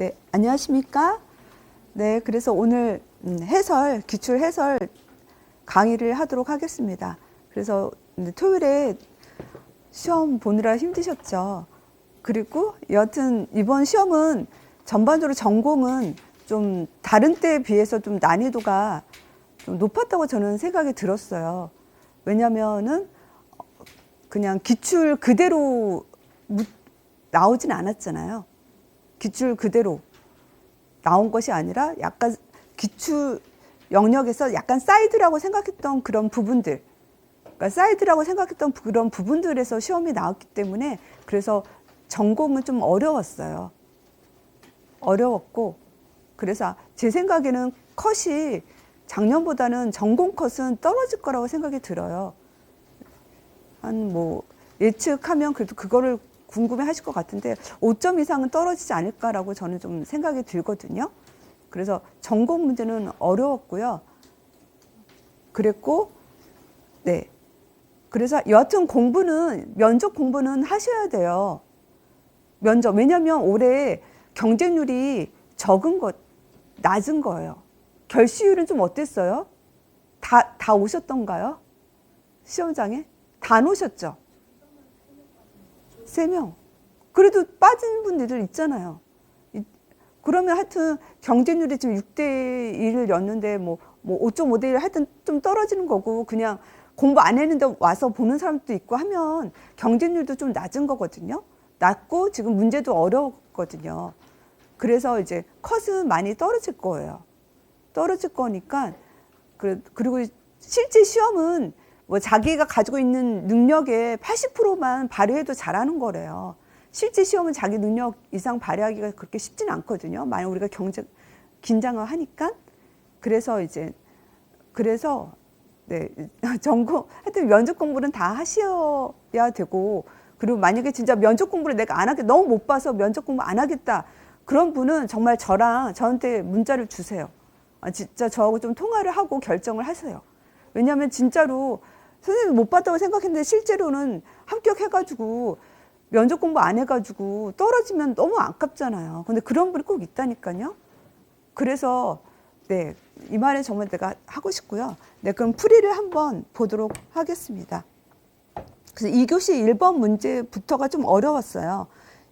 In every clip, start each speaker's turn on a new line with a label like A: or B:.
A: 네, 안녕하십니까? 네, 그래서 오늘 기출 해설 강의를 하도록 하겠습니다. 그래서 토요일에 시험 보느라 힘드셨죠? 그리고 여하튼 이번 시험은 전반적으로 전공은 좀 다른 때에 비해서 좀 난이도가 좀 높았다고 저는 생각이 들었어요. 왜냐면은 그냥 기출 그대로 나오진 않았잖아요. 기출 그대로 나온 것이 아니라 약간 기출 영역에서 약간 사이드라고 생각했던 그런 부분들, 그러니까 사이드라고 생각했던 그런 부분들에서 시험이 나왔기 때문에 그래서 전공은 좀 어려웠어요. 어려웠고, 그래서 제 생각에는 컷이 작년보다는 전공 컷은 떨어질 거라고 생각이 들어요. 한 뭐 예측하면 그래도 그거를 궁금해 하실 것 같은데 5점 이상은 떨어지지 않을까라고 저는 좀 생각이 들거든요. 그래서 전공 문제는 어려웠고요. 그랬고, 네. 그래서 여하튼 면접 공부는 하셔야 돼요. 면접. 왜냐면 올해 경쟁률이 낮은 거예요. 결시율은 좀 어땠어요? 다 오셨던가요? 시험장에? 다 오셨죠? 3명. 그래도 빠진 분들 있잖아요. 그러면 하여튼 경쟁률이 지금 6대 1였는데 뭐 5.5대 1 하여튼 좀 떨어지는 거고 그냥 공부 안 했는데 와서 보는 사람도 있고 하면 경쟁률도 좀 낮은 거거든요. 낮고 지금 문제도 어려웠거든요. 그래서 이제 컷은 많이 떨어질 거예요. 떨어질 거니까 그리고 실제 시험은 뭐 자기가 가지고 있는 능력의 80%만 발휘해도 잘하는 거래요. 실제 시험은 자기 능력 이상 발휘하기가 그렇게 쉽지는 않거든요. 만약 우리가 긴장을 하니까. 그래서 네, 하여튼 면접 공부는 다 하셔야 되고, 그리고 만약에 진짜 면접 공부를 내가 안 하겠다, 너무 못 봐서 면접 공부 안 하겠다, 그런 분은 정말 저한테 문자를 주세요. 진짜 저하고 좀 통화를 하고 결정을 하세요. 왜냐하면 진짜로 선생님 못 봤다고 생각했는데 실제로는 합격해가지고 면접 공부 안 해가지고 떨어지면 너무 아깝잖아요. 근데 그런 분이 꼭 있다니까요. 그래서 네, 이 말은 정말 내가 하고 싶고요. 네, 그럼 풀이를 한번 보도록 하겠습니다. 그래서 2교시 1번 문제부터가 좀 어려웠어요.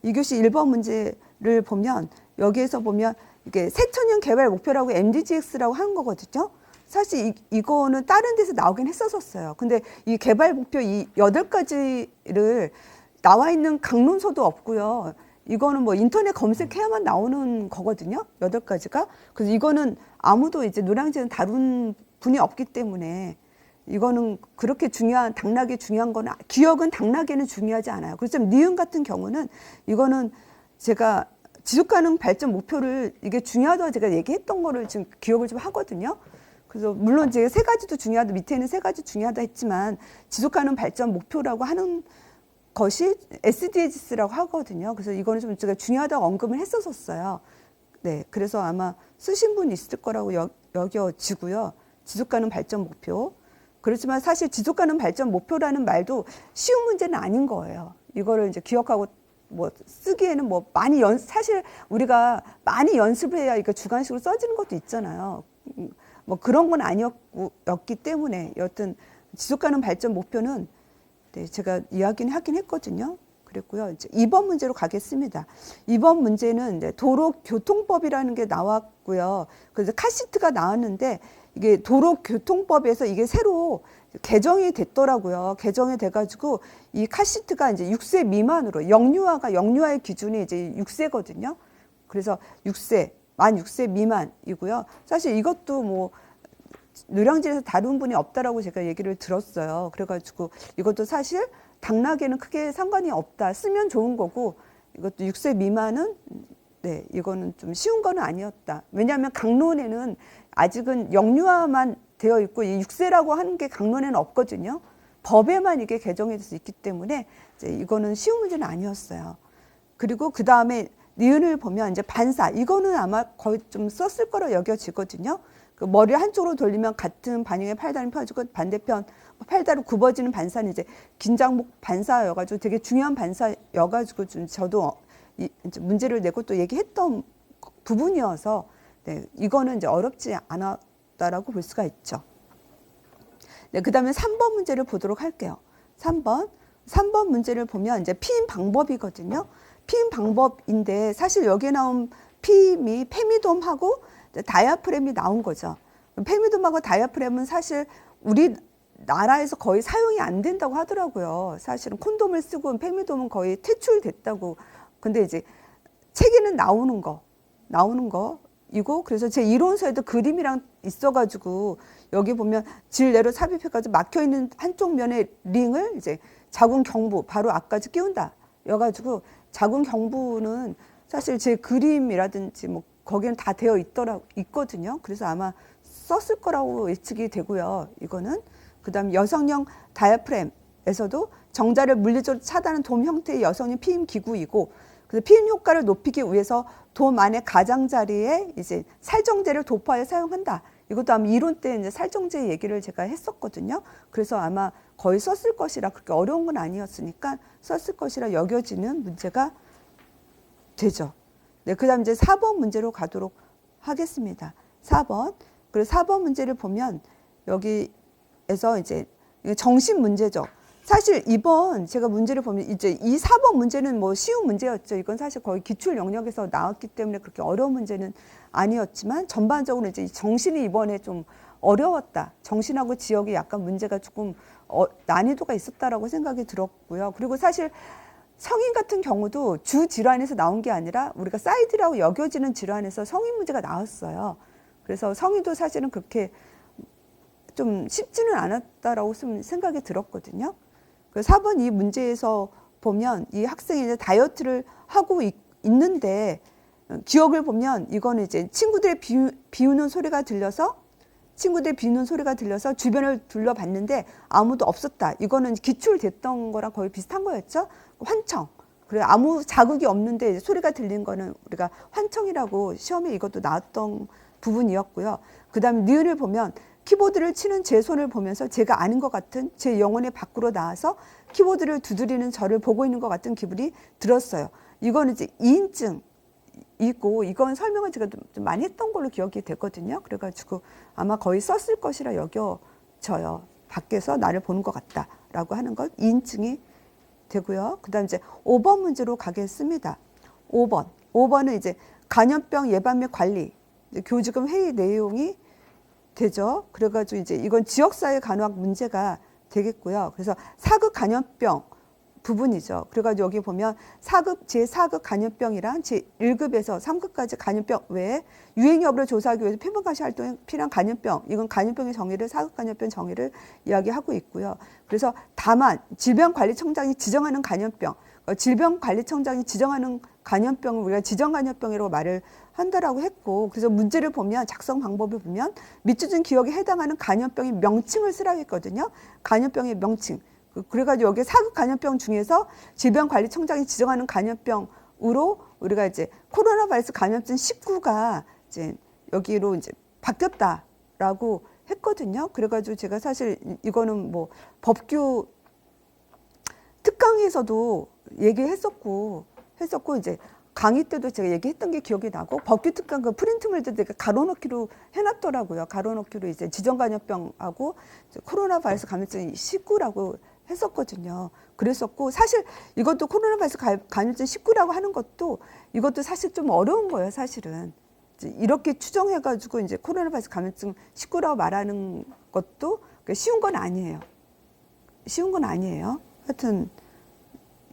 A: 2교시 1번 문제를 보면 여기에서 보면 이게 새천년 개발 목표라고 MDGX라고 하는 거거든요. 사실 이거는 다른 데서 나오긴 했었어요. 근데 이 개발 목표 이 8가지를 나와 있는 강론서도 없고요. 이거는 뭐 인터넷 검색해야만 나오는 거거든요. 8가지가. 그래서 이거는 아무도 이제 노량진은 다룬 분이 없기 때문에 이거는 그렇게 당락이 중요한 거는, 기억은 당락에는 중요하지 않아요. 그래서 니은 같은 경우는 이거는 제가 지속가능 발전 목표를 이게 중요하다고 제가 얘기했던 거를 지금 기억을 좀 하거든요. 그래서 물론 제가 3가지도 중요하다, 밑에는 3가지 중요하다 했지만 지속가능 발전 목표라고 하는 것이 SDGs라고 하거든요. 그래서 이거는 좀 제가 중요하다고 언급을 했었어요. 네, 그래서 아마 쓰신 분 있을 거라고 여겨지고요. 지속가능 발전 목표. 그렇지만 사실 지속가능 발전 목표라는 말도 쉬운 문제는 아닌 거예요. 이거를 이제 기억하고 뭐 쓰기에는 뭐 사실 우리가 많이 연습을 해야 이거 주관식으로 써지는 것도 있잖아요. 뭐 그런 건 아니었기 때문에 여튼 지속가능 발전 목표는 네, 제가 이야기는 하긴 했거든요. 그랬고요. 이제 2번 문제로 가겠습니다. 2번 문제는 도로교통법이라는 게 나왔고요. 그래서 카시트가 나왔는데 이게 도로교통법에서 이게 새로 개정이 됐더라고요. 개정이 돼가지고 이 카시트가 이제 6세 미만으로 영유아의 기준이 이제 6세거든요. 그래서 만 6세 미만이고요. 사실 이것도 뭐 노량진에서 다룬 분이 없다라고 제가 얘기를 들었어요. 그래가지고 이것도 사실 당락에는 크게 상관이 없다. 쓰면 좋은 거고 이것도 6세 미만은 네, 이거는 좀 쉬운 거는 아니었다. 왜냐하면 강론에는 아직은 영유아만 되어 있고 이 6세라고 하는 게 강론에는 없거든요. 법에만 이게 개정이 돼서 있기 때문에 이제 이거는 쉬운 문제는 아니었어요. 그리고 그 다음에 니은을 보면 이제 반사, 이거는 아마 거의 좀 썼을 거로 여겨지거든요. 그 머리를 한쪽으로 돌리면 같은 반영의 팔다리는 펴지고 반대편 팔다리 굽어지는 반사는 이제 긴장목 반사여가지고 되게 중요한 반사여가지고 좀 저도 이제 문제를 내고 또 얘기했던 부분이어서 네, 이거는 이제 어렵지 않았다라고 볼 수가 있죠. 네, 그다음에 3번 문제를 보도록 할게요. 3번 문제를 보면 이제 피임 방법이거든요. 피임 방법인데 사실 여기에 나온 피임이 페미돔하고 다이아프램이 나온 거죠. 페미돔하고 다이아프램은 사실 우리나라에서 거의 사용이 안 된다고 하더라고요. 사실은 콘돔을 쓰고 페미돔은 거의 퇴출됐다고. 근데 이제 책에는 나오는 거이고, 그래서 제 이론서에도 그림이랑 있어가지고 여기 보면 질 내로 삽입해가지고 막혀 있는 한쪽 면의 링을 이제 자궁 경부 바로 앞까지 끼운다. 여가지고 자궁 경부는 사실 제 그림이라든지 뭐 거기는 다 되어 있거든요. 그래서 아마 썼을 거라고 예측이 되고요. 이거는 그다음 여성용 다이아프램에서도 정자를 물리적으로 차단하는 돔 형태의 여성용 피임 기구이고, 그래서 피임 효과를 높이기 위해서 돔 안의 가장자리에 이제 살정제를 도포하여 사용한다. 이것도 아마 이론 때 이제 살정제 얘기를 제가 했었거든요. 그래서 아마 거의 썼을 것이라, 그렇게 어려운 건 아니었으니까 썼을 것이라 여겨지는 문제가 되죠. 네, 그다음 이제 4번 문제로 가도록 하겠습니다. 4번. 그리고 4번 문제를 보면 여기에서 이제 정신 문제죠. 사실 이번 제가 문제를 보면 이제 이 4번 문제는 뭐 쉬운 문제였죠. 이건 사실 거의 기출 영역에서 나왔기 때문에 그렇게 어려운 문제는 아니었지만, 전반적으로 이제 정신이 이번에 좀 어려웠다. 정신하고 지역이 약간 문제가 조금 난이도가 있었다라고 생각이 들었고요. 그리고 사실 성인 같은 경우도 주 질환에서 나온 게 아니라 우리가 사이드라고 여겨지는 질환에서 성인 문제가 나왔어요. 그래서 성인도 사실은 그렇게 좀 쉽지는 않았다라고 생각이 들었거든요. 그래서 4번 이 문제에서 보면 이 학생이 이제 다이어트를 하고 있는데 기억을 보면 이거는 이제 친구들의 비우는 소리가 들려서 주변을 둘러봤는데 아무도 없었다. 이거는 기출됐던 거랑 거의 비슷한 거였죠. 환청. 그래, 아무 자극이 없는데 소리가 들린 거는 우리가 환청이라고 시험에 이것도 나왔던 부분이었고요. 그 다음에 니은을 보면 키보드를 치는 제 손을 보면서 제가 아는 것 같은, 제 영혼의 밖으로 나와서 키보드를 두드리는 저를 보고 있는 것 같은 기분이 들었어요. 이거는 이제 2인증 있고, 이건 설명을 제가 좀 많이 했던 걸로 기억이 되거든요. 그래가지고 아마 거의 썼을 것이라 여겨져요. 밖에서 나를 보는 것 같다라고 하는 것 2인증이 되고요. 그 다음 이제 5번 문제로 가겠습니다. 5번은 이제 간염병 예방 및 관리, 교직원 회의 내용이 되죠. 그래가지고 이제 이건 지역사회 간호학 문제가 되겠고요. 그래서 4급 간염병 부분이죠. 그래가지고 여기 보면 4급, 제4급 간염병이랑 제1급에서 3급까지 간염병 외에 유행 여부를 조사하기 위해서 표본과시 활동에 필요한 간염병, 이건 간염병의 정의를 4급 간염병 정의를 이야기하고 있고요. 그래서 다만 질병관리청장이 지정하는 간염병, 질병관리청장이 지정하는 간염병을 우리가 지정간염병이라고 말을 한다라고 했고, 그래서 문제를 보면 작성 방법을 보면 밑줄진 기억에 해당하는 간염병의 명칭을 쓰라고 했거든요. 간염병의 명칭. 그래가지고 여기 4급 간염병 중에서 질병관리청장이 지정하는 간염병으로 우리가 이제 코로나 바이러스 감염증 19가 이제 여기로 이제 바뀌었다라고 했거든요. 그래가지고 제가 사실 이거는 뭐 법규 특강에서도 얘기했었고 이제 강의 때도 제가 얘기했던 게 기억이 나고, 법규 특강 그 프린트물도 제가 가로넣기로 해놨더라고요. 가로넣기로 이제 지정간염병하고 코로나 바이러스 감염증 19라고 했었거든요. 그랬었고, 사실 이것도 코로나 바이러스 감염증 19라고 하는 것도 이것도 사실 좀 어려운 거예요. 사실은 이렇게 추정해가지고 이제 코로나 바이러스 감염증 19라고 말하는 것도 쉬운 건 아니에요. 하여튼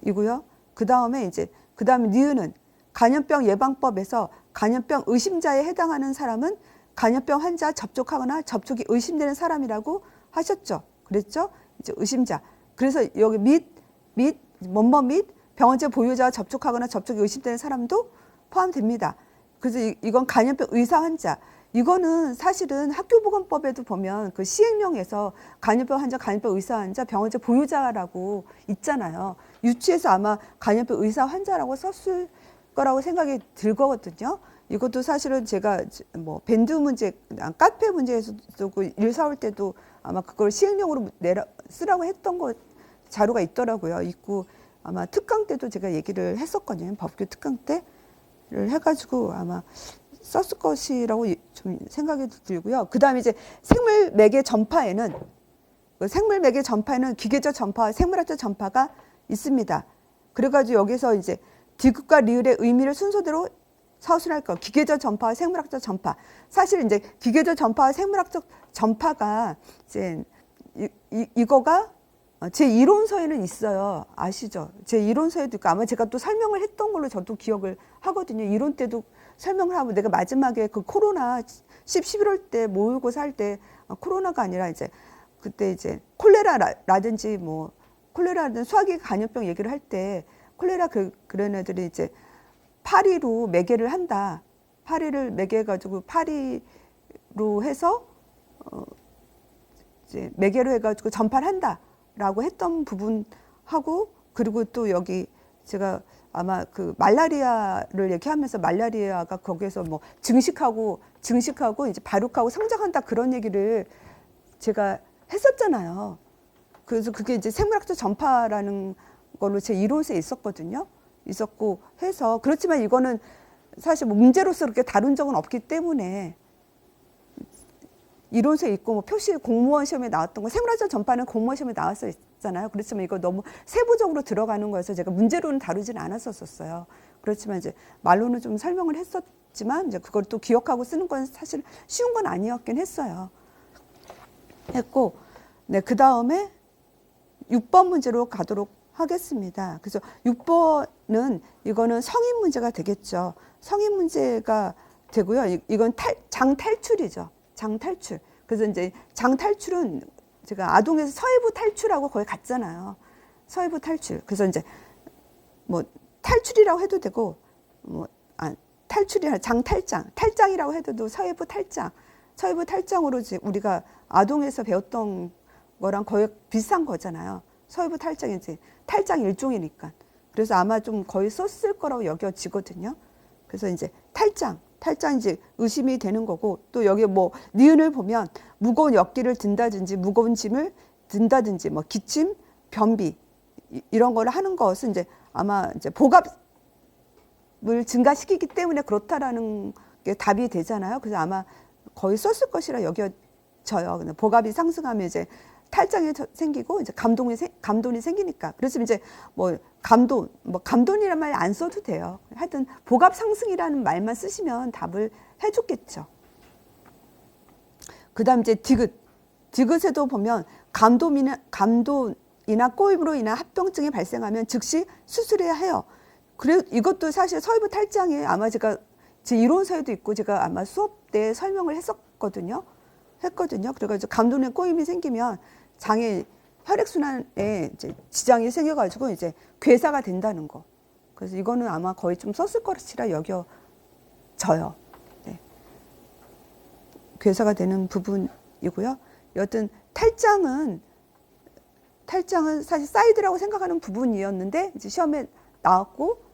A: 이고요. 그 다음에 니은은 간염병 예방법에서 간염병 의심자에 해당하는 사람은 간염병 환자 접촉하거나 접촉이 의심되는 사람이라고 하셨죠. 그랬죠? 이제 의심자. 그래서 여기 및 병원체 보유자와 접촉하거나 접촉이 의심되는 사람도 포함됩니다. 그래서 이건 간염병 의사 환자. 이거는 사실은 학교보건법에도 보면 그 시행령에서 간염병 환자, 간염병 의사 환자, 병원체 보유자라고 있잖아요. 유치해서 아마 간염병 의사 환자라고 썼을 거라고 생각이 들거든요. 이것도 사실은 제가 뭐 밴드 문제, 카페 문제에서도 1, 4월 때도 아마 그걸 시행령으로 쓰라고 했던 거 자료가 있더라고요. 있고 아마 특강 때도 제가 얘기를 했었거든요. 법규 특강 때를 해가지고 아마 썼을 것이라고 좀 생각이 들고요. 그 다음에 이제 생물 매개 전파에는 기계적 전파와 생물학적 전파가 있습니다. 그래가지고 여기서 이제 디귿과 리을의 의미를 순서대로 서술할 거. 기계적 전파와 생물학적 전파. 사실 이제 기계적 전파와 생물학적 전파가 이제 이거가 제 이론서에는 있어요. 아시죠? 제 이론서에도 있고 아마 제가 또 설명을 했던 걸로 저도 기억을 하거든요. 이론 때도 설명을 하고 내가 마지막에 그 코로나 11월 때 모의고사 할 때 코로나가 아니라 이제 그때 이제 콜레라라든지 뭐 콜레라든 소화기 감염병 얘기를 할 때 콜레라 그런 애들이 이제 파리로 매개를 한다. 파리를 매개해가지고 파리로 해서 이제 매개로 해가지고 전파를 한다라고 했던 부분하고 그리고 또 여기 제가 아마 그 말라리아를 얘기하면서 말라리아가 거기에서 뭐 증식하고 이제 발육하고 성장한다 그런 얘기를 제가 했었잖아요. 그래서 그게 이제 생물학적 전파라는 걸로 제 이론서에 있었고 해서 그렇지만 이거는 사실 뭐 문제로서 그렇게 다룬 적은 없기 때문에 이론서에 있고 뭐 표시 공무원 시험에 나왔던 거 생물학적 전파는 공무원 시험에 나왔었잖아요. 그렇지만 이거 너무 세부적으로 들어가는 거여서 제가 문제로는 다루지는 않았었어요. 그렇지만 이제 말로는 좀 설명을 했었지만 이제 그걸 또 기억하고 쓰는 건 사실 쉬운 건 아니었긴 했고 네, 그 다음에 6번 문제로 가도록 하겠습니다. 그래서 6번은 이거는 성인 문제가 되겠죠. 성인 문제가 되고요. 이건 장탈출이죠. 장탈출. 그래서 이제 장탈출은 제가 아동에서 서해부 탈출하고 거의 같잖아요. 서해부 탈출. 그래서 이제 뭐 탈출이라고 해도 되고 탈출이 아니라 탈장이라고 해도 서해부 탈장으로 이제 우리가 아동에서 배웠던 거랑 거의 비슷한 거잖아요. 서해부 탈장이 이제 탈장 일종이니까. 그래서 아마 좀 거의 썼을 거라고 여겨지거든요. 그래서 이제 탈장 이제 의심이 되는 거고 또 여기 뭐 니은을 보면 무거운 역기를 든다든지 무거운 짐을 든다든지 뭐 기침, 변비 이런 걸 하는 것은 이제 아마 이제 복압을 증가시키기 때문에 그렇다라는 게 답이 되잖아요. 그래서 아마 거의 썼을 것이라 여겨져요. 복압이 상승하면 이제 탈장이 생기고 이제 감돈이 생기니까. 그래서 이제 뭐 감돈이란 말 안 써도 돼요. 하여튼 복압 상승이라는 말만 쓰시면 답을 해줬겠죠. 그다음 이제 디귿에도 보면 감돈이나 꼬임으로 인한 합병증이 발생하면 즉시 수술해야 해요. 그래 이것도 사실 서해부 탈장에 아마 제가 제 이론서에도 있고 제가 아마 수업 때 설명을 했거든요. 그래가지고 감돈에 꼬임이 생기면 장에 혈액순환에 이제 지장이 생겨가지고 이제 괴사가 된다는 거. 그래서 이거는 아마 거의 좀 썼을 것이라 여겨져요. 네. 괴사가 되는 부분이고요. 여튼 탈장은 사실 사이드라고 생각하는 부분이었는데 이제 시험에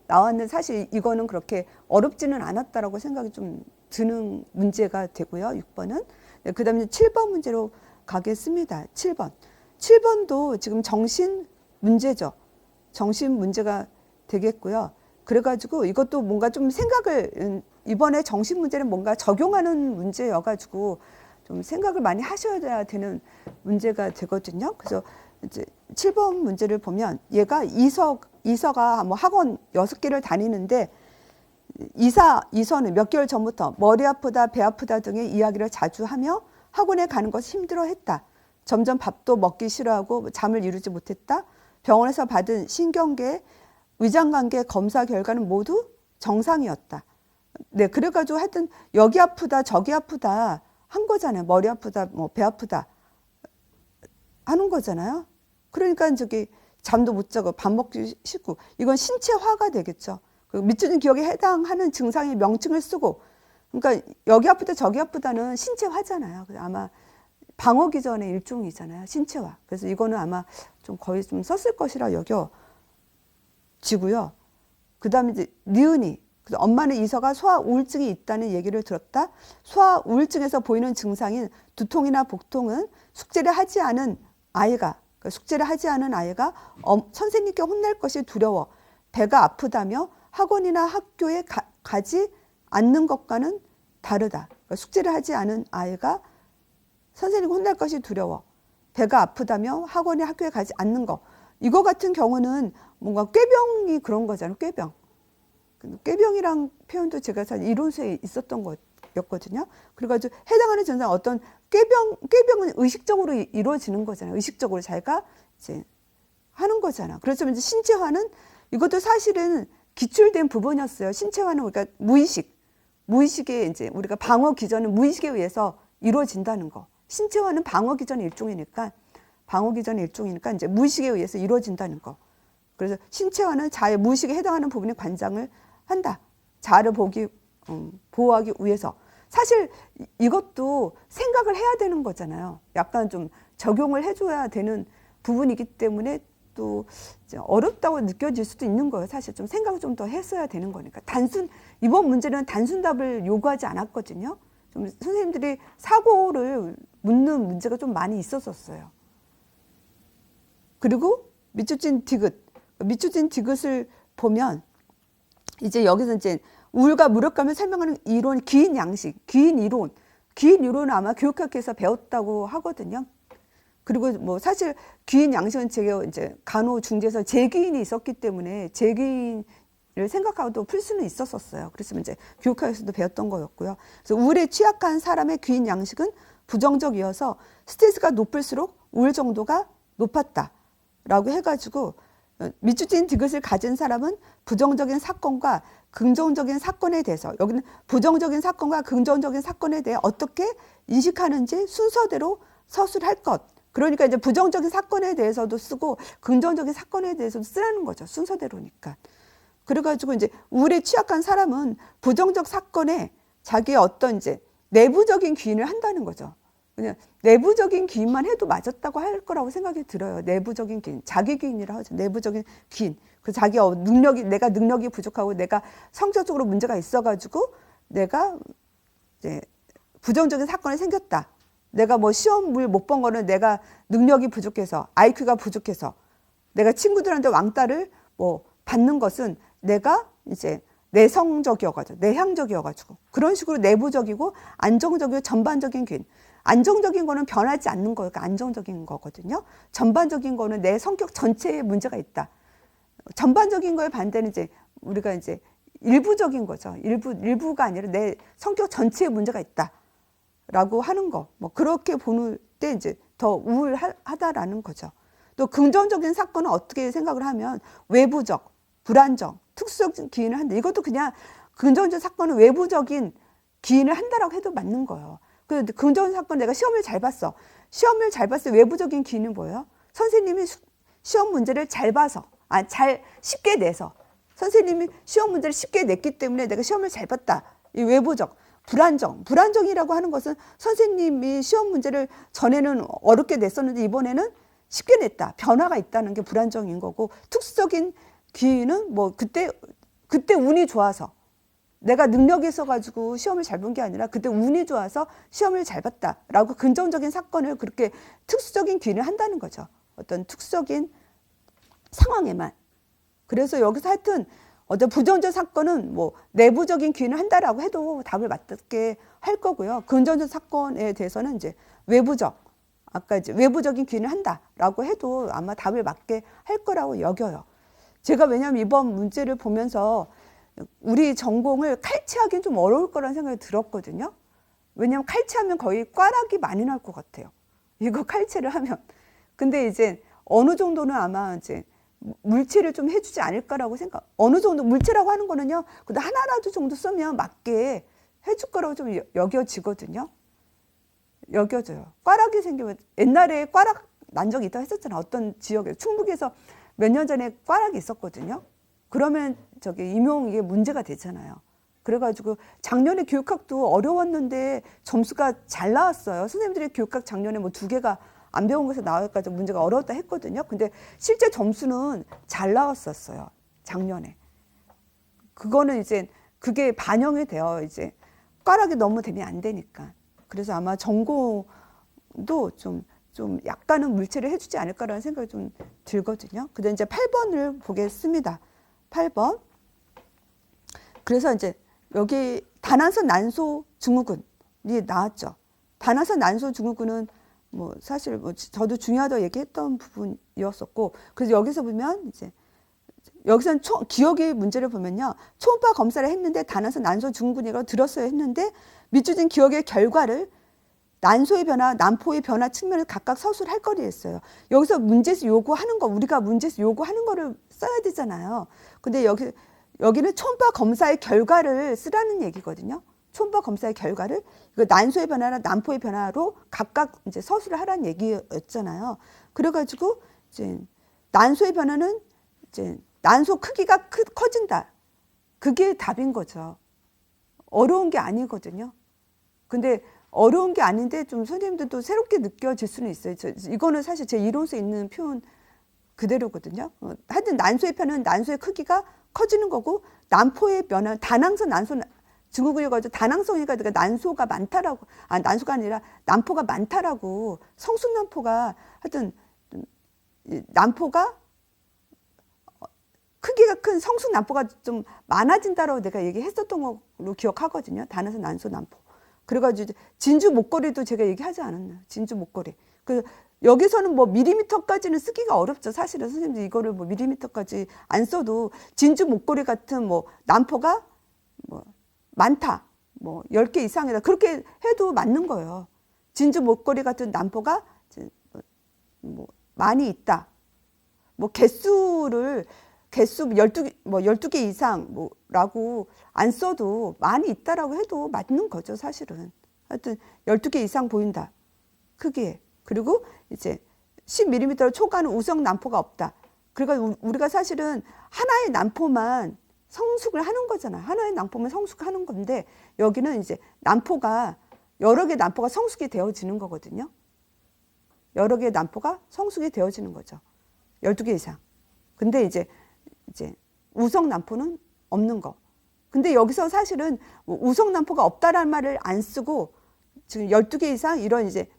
A: 나왔는데 사실 이거는 그렇게 어렵지는 않았다라고 생각이 좀 드는 문제가 되고요. 6번은. 네, 그 다음에 7번 문제로 가겠습니다. 7번도 지금 정신 문제죠. 정신 문제가 되겠고요. 그래가지고 이것도 뭔가 좀 생각을 이번에 정신 문제는 뭔가 적용하는 문제여가지고 좀 생각을 많이 하셔야 되는 문제가 되거든요. 그래서 이제 7번 문제를 보면 얘가 이서가 뭐 학원 6개를 다니는데 이서는 몇 개월 전부터 머리 아프다, 배 아프다 등의 이야기를 자주 하며 학원에 가는 것을 힘들어했다. 점점 밥도 먹기 싫어하고 잠을 이루지 못했다. 병원에서 받은 신경계, 위장관계 검사 결과는 모두 정상이었다. 네, 그래가지고 하여튼 여기 아프다, 저기 아프다 한 거잖아요. 머리 아프다, 뭐 배 아프다 하는 거잖아요. 그러니까 저기 잠도 못 자고 밥 먹기 싫고 이건 신체화가 되겠죠. 미치는 기억에 해당하는 증상의 명칭을 쓰고 그러니까 여기 아프다 저기 아프다는 신체화잖아요. 아마 방어기전의 일종이잖아요. 신체화. 그래서 이거는 아마 좀 거의 좀 썼을 것이라 여겨지고요. 그 다음에 이제 니은이 엄마는 이서가 소아 우울증이 있다는 얘기를 들었다. 소아 우울증에서 보이는 증상인 두통이나 복통은 숙제를 하지 않은 아이가 선생님께 혼날 것이 두려워 배가 아프다며 학원이나 학교에 가지 않는 것과는 다르다. 그러니까 숙제를 하지 않은 아이가 선생님이 혼날 것이 두려워. 배가 아프다며 학원에 학교에 가지 않는 거. 이거 같은 경우는 뭔가 꾀병이 그런 거잖아요. 꾀병. 꾀병이란 표현도 제가 사실 이론서에 있었던 거였거든요. 그래가지고 해당하는 증상 어떤 꾀병은 의식적으로 이루어지는 거잖아요. 의식적으로 자기가 이제 하는 거잖아. 그래서 이제 신체화는 이것도 사실은 기출된 부분이었어요. 신체화는 그러니까 무의식에 이제 우리가 방어 기전은 무의식에 의해서 이루어진다는 거. 신체화는 방어 기전의 일종이니까 이제 무의식에 의해서 이루어진다는 거. 그래서 신체화는 자의 무의식에 해당하는 부분에 관장을 한다. 자아를 보호하기 위해서. 사실 이것도 생각을 해야 되는 거잖아요. 약간 좀 적용을 해줘야 되는 부분이기 때문에 또 어렵다고 느껴질 수도 있는 거예요. 사실 좀 생각을 좀 더 했어야 되는 거니까. 이번 문제는 단순답을 요구하지 않았거든요. 좀 선생님들이 사고를 묻는 문제가 좀 많이 있었어요. 그리고 미추진 디귿을 보면 이제 여기서 이제 우울과 무력감을 설명하는 이론, 기인 양식, 기인 이론은 아마 교육학에서 배웠다고 하거든요. 그리고 뭐 사실 기인 양식은 제가 이제 간호중재에서 재기인이 있었기 때문에 재기인을 생각하고도 풀 수는 있었어요. 그래서 이제 교육학에서도 배웠던 거였고요. 그래서 우울에 취약한 사람의 기인 양식은 부정적이어서 스트레스가 높을수록 우울 정도가 높았다라고 해가지고 미추진 디귿을 가진 사람은 부정적인 사건과 긍정적인 사건에 대해서 여기는 부정적인 사건과 긍정적인 사건에 대해 어떻게 인식하는지 순서대로 서술할 것. 그러니까 이제 부정적인 사건에 대해서도 쓰고 긍정적인 사건에 대해서도 쓰라는 거죠. 순서대로니까. 그래가지고 이제 우울에 취약한 사람은 부정적 사건에 자기의 어떤 이제 내부적인 기인을 한다는 거죠. 그냥 내부적인 기인만 해도 맞았다고 할 거라고 생각이 들어요. 내부적인 기인, 자기 기인이라고 하죠. 내부적인 기인. 그 자기 내가 능력이 부족하고 내가 성적적으로 문제가 있어가지고 내가 이제 부정적인 사건이 생겼다. 내가 뭐 시험을 못 본 거는 내가 능력이 부족해서, IQ가 부족해서, 내가 친구들한테 왕따를 뭐 받는 것은 내가 이제 내향적이어가지고 그런 식으로 내부적이고 안정적이고 전반적인 기인. 안정적인 거는 변하지 않는 거니까 안정적인 거거든요. 전반적인 거는 내 성격 전체에 문제가 있다. 전반적인 거에 반대는 이제 우리가 이제 일부적인 거죠. 일부가 아니라 내 성격 전체에 문제가 있다라고 하는 거. 뭐 그렇게 보는 때 이제 더 우울하다라는 거죠. 또 긍정적인 사건은 어떻게 생각을 하면 외부적, 불안정, 특수적 기인을 한다. 이것도 그냥 긍정적 사건은 외부적인 기인을 한다라고 해도 맞는 거예요. 그 긍정적 사건 내가 시험을 잘 봤어. 시험을 잘 봤을 때 외부적인 기인은 뭐예요? 선생님이 시험 문제를 잘 봐서, 쉽게 내서. 선생님이 시험 문제를 쉽게 냈기 때문에 내가 시험을 잘 봤다. 이 외부적. 불안정이라고 하는 것은 선생님이 시험 문제를 전에는 어렵게 냈었는데 이번에는 쉽게 냈다. 변화가 있다는 게 불안정인 거고, 특수적인 기인은 뭐 그때 운이 좋아서 내가 능력이 있어가지고 시험을 잘 본 게 아니라 그때 운이 좋아서 시험을 잘 봤다라고 긍정적인 사건을 그렇게 특수적인 기인을 한다는 거죠. 어떤 특수적인 상황에만. 그래서 여기서 하여튼 어떤 부정적 사건은 뭐 내부적인 기인을 한다라고 해도 답을 맞게 할 거고요. 긍정적 사건에 대해서는 이제 아까 이제 외부적인 기인을 한다라고 해도 아마 답을 맞게 할 거라고 여겨요. 제가 왜냐하면 이번 문제를 보면서 우리 전공을 칼치하기는 좀 어려울 거라는 생각이 들었거든요. 왜냐하면 칼치하면 거의 꽈락이 많이 날 것 같아요. 이거 칼치를 하면. 근데 이제 어느 정도는 아마 이제 물체를 좀 해주지 않을까라고 어느 정도 물체라고 하는 거는요. 근데 하나라도 정도 쓰면 맞게 해줄 거라고 좀 여겨지거든요. 여겨져요. 꽈락이 생기면 옛날에 꽈락 난 적이 있다고 했었잖아. 어떤 지역에 충북에서 몇 년 전에 꽈락이 있었거든요. 그러면 임용 문제가 되잖아요. 그래가지고 작년에 교육학도 어려웠는데 점수가 잘 나왔어요. 선생님들이 교육학 작년에 뭐 2개가 안 배운 것에서 나와가지고 문제가 어려웠다 했거든요. 근데 실제 점수는 잘 나왔었어요. 작년에. 그거는 이제 그게 반영이 돼요. 이제 꽈락이 너무 되면 안 되니까. 그래서 아마 전공도 좀 약간은 물체를 해주지 않을까라는 생각이 좀 들거든요. 근데 이제 8번을 보겠습니다. 8번. 그래서 이제 여기 다나서 난소 증후군이 나왔죠. 다나서 난소 증후군은 뭐 사실 뭐 저도 중요하다고 얘기했던 부분이었었고, 그래서 여기서 보면 이제 여기서는 기억의 문제를 보면요, 초음파 검사를 했는데 다나서 난소 증후군이라고 들었어야 했는데 미추진 기억의 결과를 난소의 변화, 난포의 변화 측면을 각각 서술할 거리 했어요. 여기서 문제에서 요구하는 거, 우리가 문제에서 요구하는 거를 써야 되잖아요. 근데 여기는 초음파 검사의 결과를 쓰라는 얘기거든요. 초음파 검사의 결과를 이거 난소의 변화나 난포의 변화로 각각 이제 서술을 하라는 얘기였잖아요. 그래가지고 이제 난소의 변화는 이제 난소 크기가 커진다. 그게 답인 거죠. 어려운 게 아니거든요. 근데 어려운 게 아닌데 좀 선생님들도 새롭게 느껴질 수는 있어요. 이거는 사실 제 이론서에 있는 표현 그대로거든요. 하여튼 난소의 변화는 난소의 크기가 커지는 거고, 난포의 변화는 다낭성 난소 증후군이어가지고 다낭성이니까 난소가 많다라고, 난소가 아니라 난포가 많다라고, 성숙난포가 하여튼 난포가 크기가 큰 성숙난포가 좀 많아진다라고 내가 얘기했었던 걸로 기억하거든요. 다나서 난소 난포. 그래가지고 진주 목걸이도 제가 얘기하지 않았나요? 진주 목걸이. 그 여기서는 뭐 미리미터까지는 쓰기가 어렵죠. 사실은 선생님들 이거를 뭐 미리미터까지 안 써도 진주 목걸이 같은 뭐 난포가 뭐 많다, 뭐 10개 이상이다, 그렇게 해도 맞는 거예요. 진주 목걸이 같은 난포가 뭐 많이 있다. 뭐 개수 12개, 뭐 12개 이상 뭐라고 안 써도 많이 있다라고 해도 맞는 거죠, 사실은. 하여튼 12개 이상 보인다, 크기에. 그리고 이제 10mm로 초과하는 우성 난포가 없다. 그러니까 우리가 사실은 하나의 난포만 성숙을 하는 거잖아요. 하나의 난포만 성숙하는 건데, 여기는 이제 난포가 여러 개 난포가 성숙이 되어지는 거거든요. 여러 개의 난포가 성숙이 되어지는 거죠. 12개 이상. 근데 이제 우성 난포는 없는 거. 근데 여기서 사실은 우성 난포가 없다라는 말을 안 쓰고 지금 12개 이상 이런 이제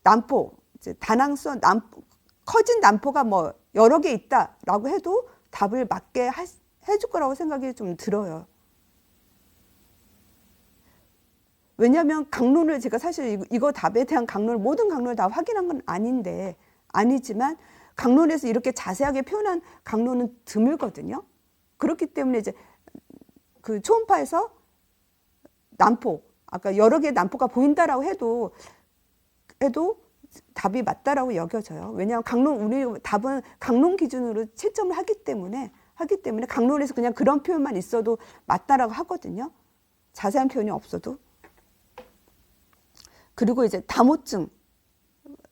A: 난포, 이제 다낭성 커진 난포가 뭐 여러 개 있다라고 해도 답을 맞게 해줄 거라고 생각이 좀 들어요. 왜냐하면 강론을 제가 사실 이거 답에 대한 강론을 모든 강론을 다 확인한 건 아니지만 강론에서 이렇게 자세하게 표현한 강론은 드물거든요. 그렇기 때문에 이제 그 초음파에서 난포, 아까 여러 개의 난포가 보인다라고 해도 답이 맞다라고 여겨져요. 왜냐하면 우리 답은 강론 기준으로 채점을 하기 때문에 강론에서 그냥 그런 표현만 있어도 맞다라고 하거든요. 자세한 표현이 없어도. 그리고 이제 다모증,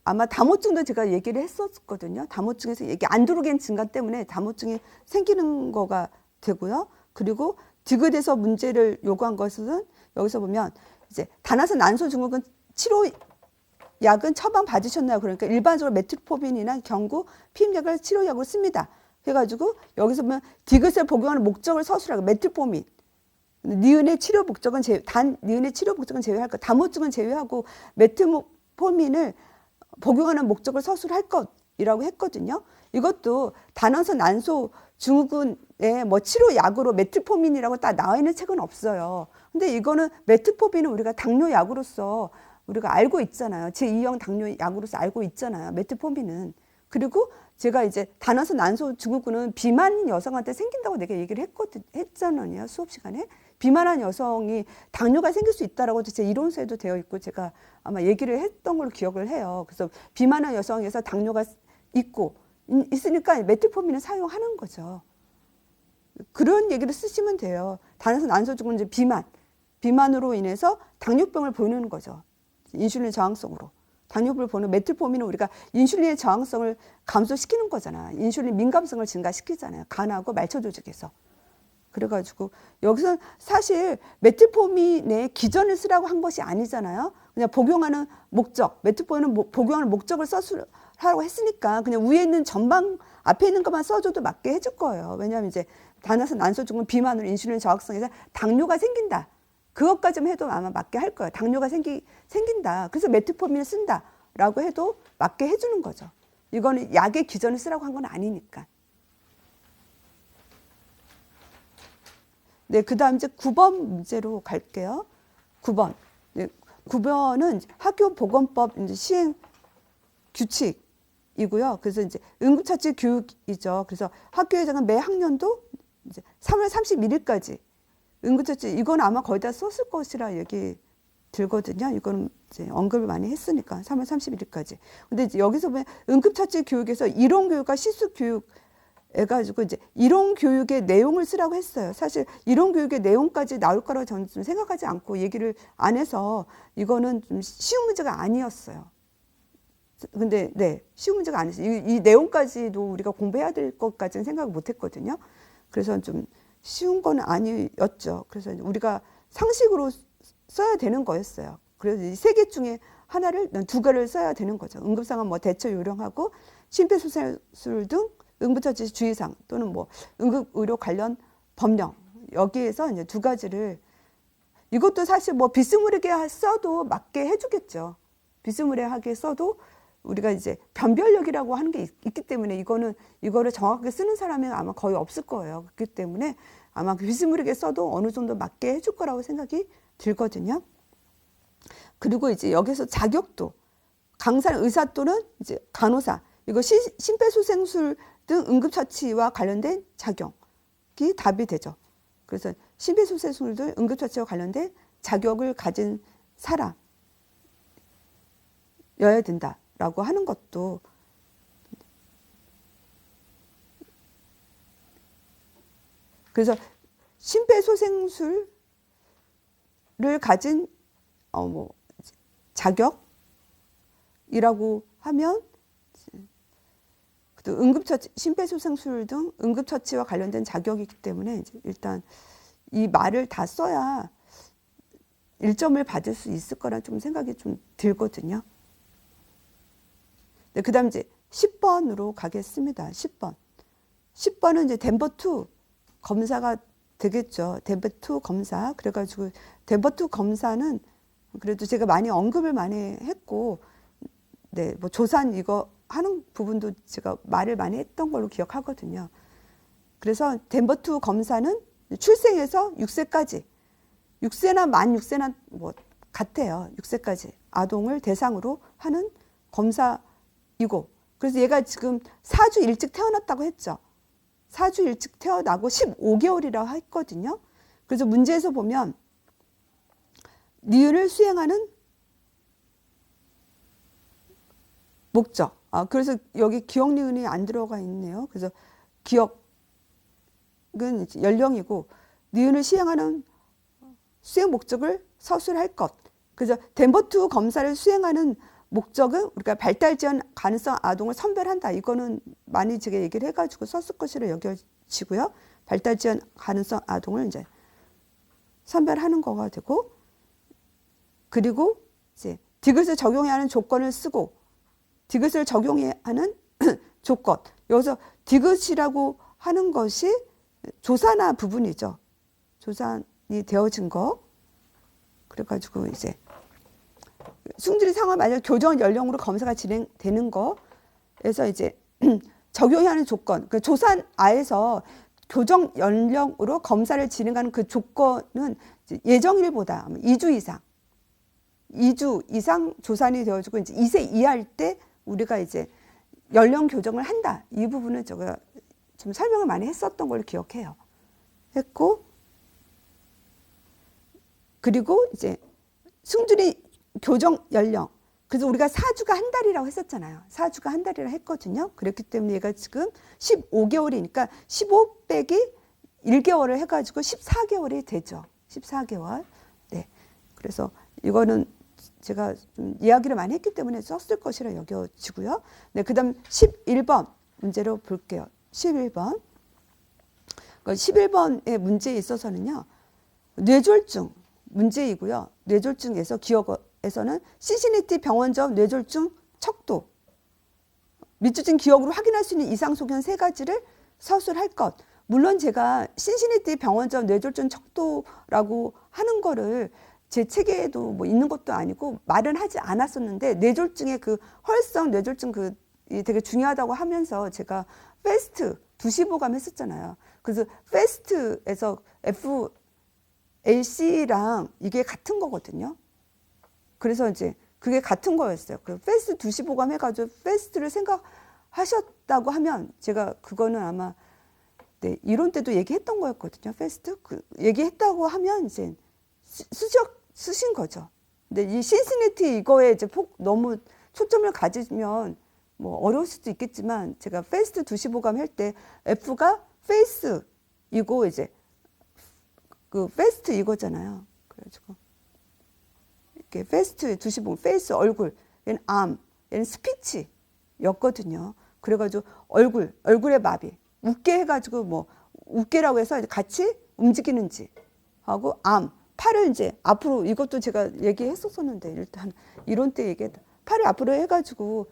A: 아마 다모증도 제가 얘기를 했었거든요. 다모증에서 안드로겐 증가 때문에 다모증이 생기는 거가 되고요. 그리고 디귿에서 문제를 요구한 것은 여기서 보면 이제 다나서 난소 증후군 치료 약은 처방 받으셨나요? 그러니까 일반적으로 메트포민이나 경구, 피임약을 치료약으로 씁니다. 해가지고 여기서 보면 디귿을 복용하는 목적을 서술하고 메트포민, 니은의 치료 목적은 니은의 치료 목적은 제외할 것, 다모증은 제외하고 메트포민을 복용하는 목적을 서술할 것이라고 했거든요. 이것도 다나서 난소 증후군의 뭐 치료약으로 메트포민이라고 딱 나와 있는 책은 없어요. 근데 이거는 메트포민은 우리가 당뇨약으로서 우리가 알고 있잖아요. 제2형 당뇨약으로서 알고 있잖아요. 메트포민은. 그리고 제가 이제 다나서 난소 증후군은 비만인 여성한테 생긴다고 내가 얘기를 했잖아요. 수업 시간에. 비만한 여성이 당뇨가 생길 수 있다라고 제 이론서에도 되어 있고 제가 아마 얘기를 했던 걸로 기억을 해요. 그래서 비만한 여성에서 당뇨가 있으니까 메트포민을 사용하는 거죠. 그런 얘기를 쓰시면 돼요. 다나서 난소 증후군은 이제 비만으로 인해서 당뇨병을 보이는 거죠. 인슐린 저항성으로. 당뇨병을 보는 메트포민은 우리가 인슐린의 저항성을 감소시키는 거잖아. 인슐린 민감성을 증가시키잖아요. 간하고 말초 조직에서. 그래가지고 여기서 사실 메트포민의 기전을 쓰라고 한 것이 아니잖아요. 그냥 복용하는 목적, 메트포민은 복용하는 목적을 써라고 했으니까 그냥 위에 있는 전방 앞에 있는 것만 써줘도 맞게 해줄 거예요. 왜냐하면 이제 다나서 난소 증후군 비만으로 인슐린 저항성에서 당뇨가 생긴다. 그것까지만 해도 아마 맞게 할 거예요. 당뇨가 생긴다. 그래서 메트포민을 쓴다라고 해도 맞게 해주는 거죠. 이거는 약의 기전을 쓰라고 한 건 아니니까. 네, 그다음 이제 9번 문제로 갈게요. 9번. 네, 9번은 학교 보건법 이제 시행 규칙이고요. 그래서 이제 응급처치 교육이죠. 그래서 학교에서는 매 학년도 이제 3월 31일까지 응급처치, 이건 아마 거의 다 썼을 것이라 얘기 들거든요. 이거는 이제 언급을 많이 했으니까 3월 31일까지. 근데 이제 여기서 보면 응급처치 교육에서 이론 교육과 실습 교육 해가지고 이제 이론 교육의 내용을 쓰라고 했어요. 사실 이론 교육의 내용까지 나올 거라고 저는 좀 생각하지 않고 얘기를 안 해서 이거는 좀 쉬운 문제가 아니었어요. 근데 네, 쉬운 문제가 아니었어요. 이 내용까지도 우리가 공부해야 될 것까지는 생각을 못 했거든요. 그래서 좀 쉬운 건 아니었죠. 그래서 우리가 상식으로 써야 되는 거였어요. 그래서 이 세 개 중에 하나를, 두 개를 써야 되는 거죠. 응급상황 뭐 대처 요령하고 심폐소생술 등 응급처치 주의사항 또는 뭐 응급의료 관련 법령, 여기에서 이제 두 가지를, 이것도 사실 뭐 비스무리하게 써도 맞게 해주겠죠. 비스무리하게 써도 우리가 이제 변별력이라고 하는 게 있기 때문에 이거를 정확하게 쓰는 사람이 아마 거의 없을 거예요. 그렇기 때문에 아마 비스무리하게 써도 어느 정도 맞게 해줄 거라고 생각이 들거든요. 그리고 이제 여기서 자격도 강사, 의사 또는 이제 간호사, 이거 심폐소생술 등 응급처치와 관련된 자격이 답이 되죠. 그래서 심폐소생술 등 응급처치와 관련된 자격을 가진 사람이어야 된다라고 하는 것도, 그래서 심폐소생술을 가진 뭐 자격이라고 하면 응급처치, 심폐소생술 등 응급처치와 관련된 자격이기 때문에 이제 일단 이 말을 다 써야 1점을 받을 수 있을 거란 좀 생각이 좀 들거든요. 네, 그 다음 이제 10번으로 가겠습니다. 10번. 10번은 이제 덴버2 검사가 되겠죠. 덴버2 검사. 그래가지고 덴버2 검사는 그래도 제가 많이 언급을 많이 했고, 네, 뭐 조산 이거 하는 부분도 제가 말을 많이 했던 걸로 기억하거든요. 그래서 덴버2 검사는 출생에서 6세까지, 6세나 만 6세나 뭐 같아요. 6세까지 아동을 대상으로 하는 검사이고, 그래서 얘가 지금 4주 일찍 태어났다고 했죠. 4주 일찍 태어나고 15개월이라고 했거든요. 그래서 문제에서 보면 니은을 수행하는 목적. 그래서 여기 기억 니은이 안 들어가 있네요. 그래서 기억은 연령이고 니은을 시행하는 수행 목적을 서술할 것. 그래서 덴버2 검사를 수행하는 목적은 우리가 발달 지연 가능성 아동을 선별한다. 이거는 많이 제가 얘기를 해가지고 썼을 것이라 여겨지고요. 발달 지연 가능성 아동을 이제 선별하는 거가 되고, 그리고 이제 디귿을 적용해야 하는 조건을 쓰고, 디귿을 적용해야 하는 조건. 여기서 디귿이라고 하는 것이 조산화 부분이죠. 조산이 되어진 거. 그래가지고 이제 승진이 상황 만약 교정 연령으로 검사가 진행되는 거에서 이제 적용해야 하는 조건. 그 조산아에서 교정 연령으로 검사를 진행하는 그 조건은 예정일보다 2주 이상 조산이 되어지고 이제 2세 이하일 때 우리가 이제 연령 교정을 한다. 이 부분은 제가 좀 설명을 많이 했었던 걸 기억해요. 했고, 그리고 이제 승준이 교정 연령. 그래서 우리가 4주가 한 달이라고 했었잖아요. 4주가 한 달이라 했거든요. 그렇기 때문에 얘가 지금 15개월이니까 15 빼기 1개월을 해가지고 14개월이 되죠. 14개월. 네. 그래서 이거는 제가 좀 이야기를 많이 했기 때문에 썼을 것이라 여겨지고요. 네. 그 다음 11번 문제로 볼게요. 11번. 11번의 문제에 있어서는요. 뇌졸중 문제이고요. 뇌졸중에서 기억에서는 신시내티 병원적 뇌졸중 척도, 밑줄진 기억으로 확인할 수 있는 이상 소견 3가지를 서술할 것. 물론 제가 신시내티 병원적 뇌졸중 척도라고 하는 거를 제 책에도 뭐 있는 것도 아니고 말은 하지 않았었는데, 뇌졸중의 그 허혈성 뇌졸중 되게 중요하다고 하면서 제가 패스트 2시 보감 했었잖아요. 그래서 패스트에서 LC랑 이게 같은 거거든요. 그래서 이제 그게 같은 거였어요. 그 패스트 2시보감 해가지고 패스트를 생각하셨다고 하면 제가 그거는 아마 네, 이론 때도 얘기했던 거였거든요. 패스트 얘기했다고 하면 이제 쓰신 거죠. 근데 이 신시내티 이거에 이제 너무 초점을 가지면 뭐 어려울 수도 있겠지만 제가 패스트 2시보감 할 때 F가 페이스이고 이제 그 패스트 이거잖아요. 그래가지고 이렇게 패스트 2시보감 페이스 얼굴, 얘는 암, 얘는 스피치였거든요. 그래가지고 얼굴의 마비 웃게 해가지고 뭐 웃게라고 해서 같이 움직이는지 하고 팔을 이제 앞으로 이것도 제가 얘기했었었는데 일단 이론 때 얘기했다. 팔을 앞으로 해가지고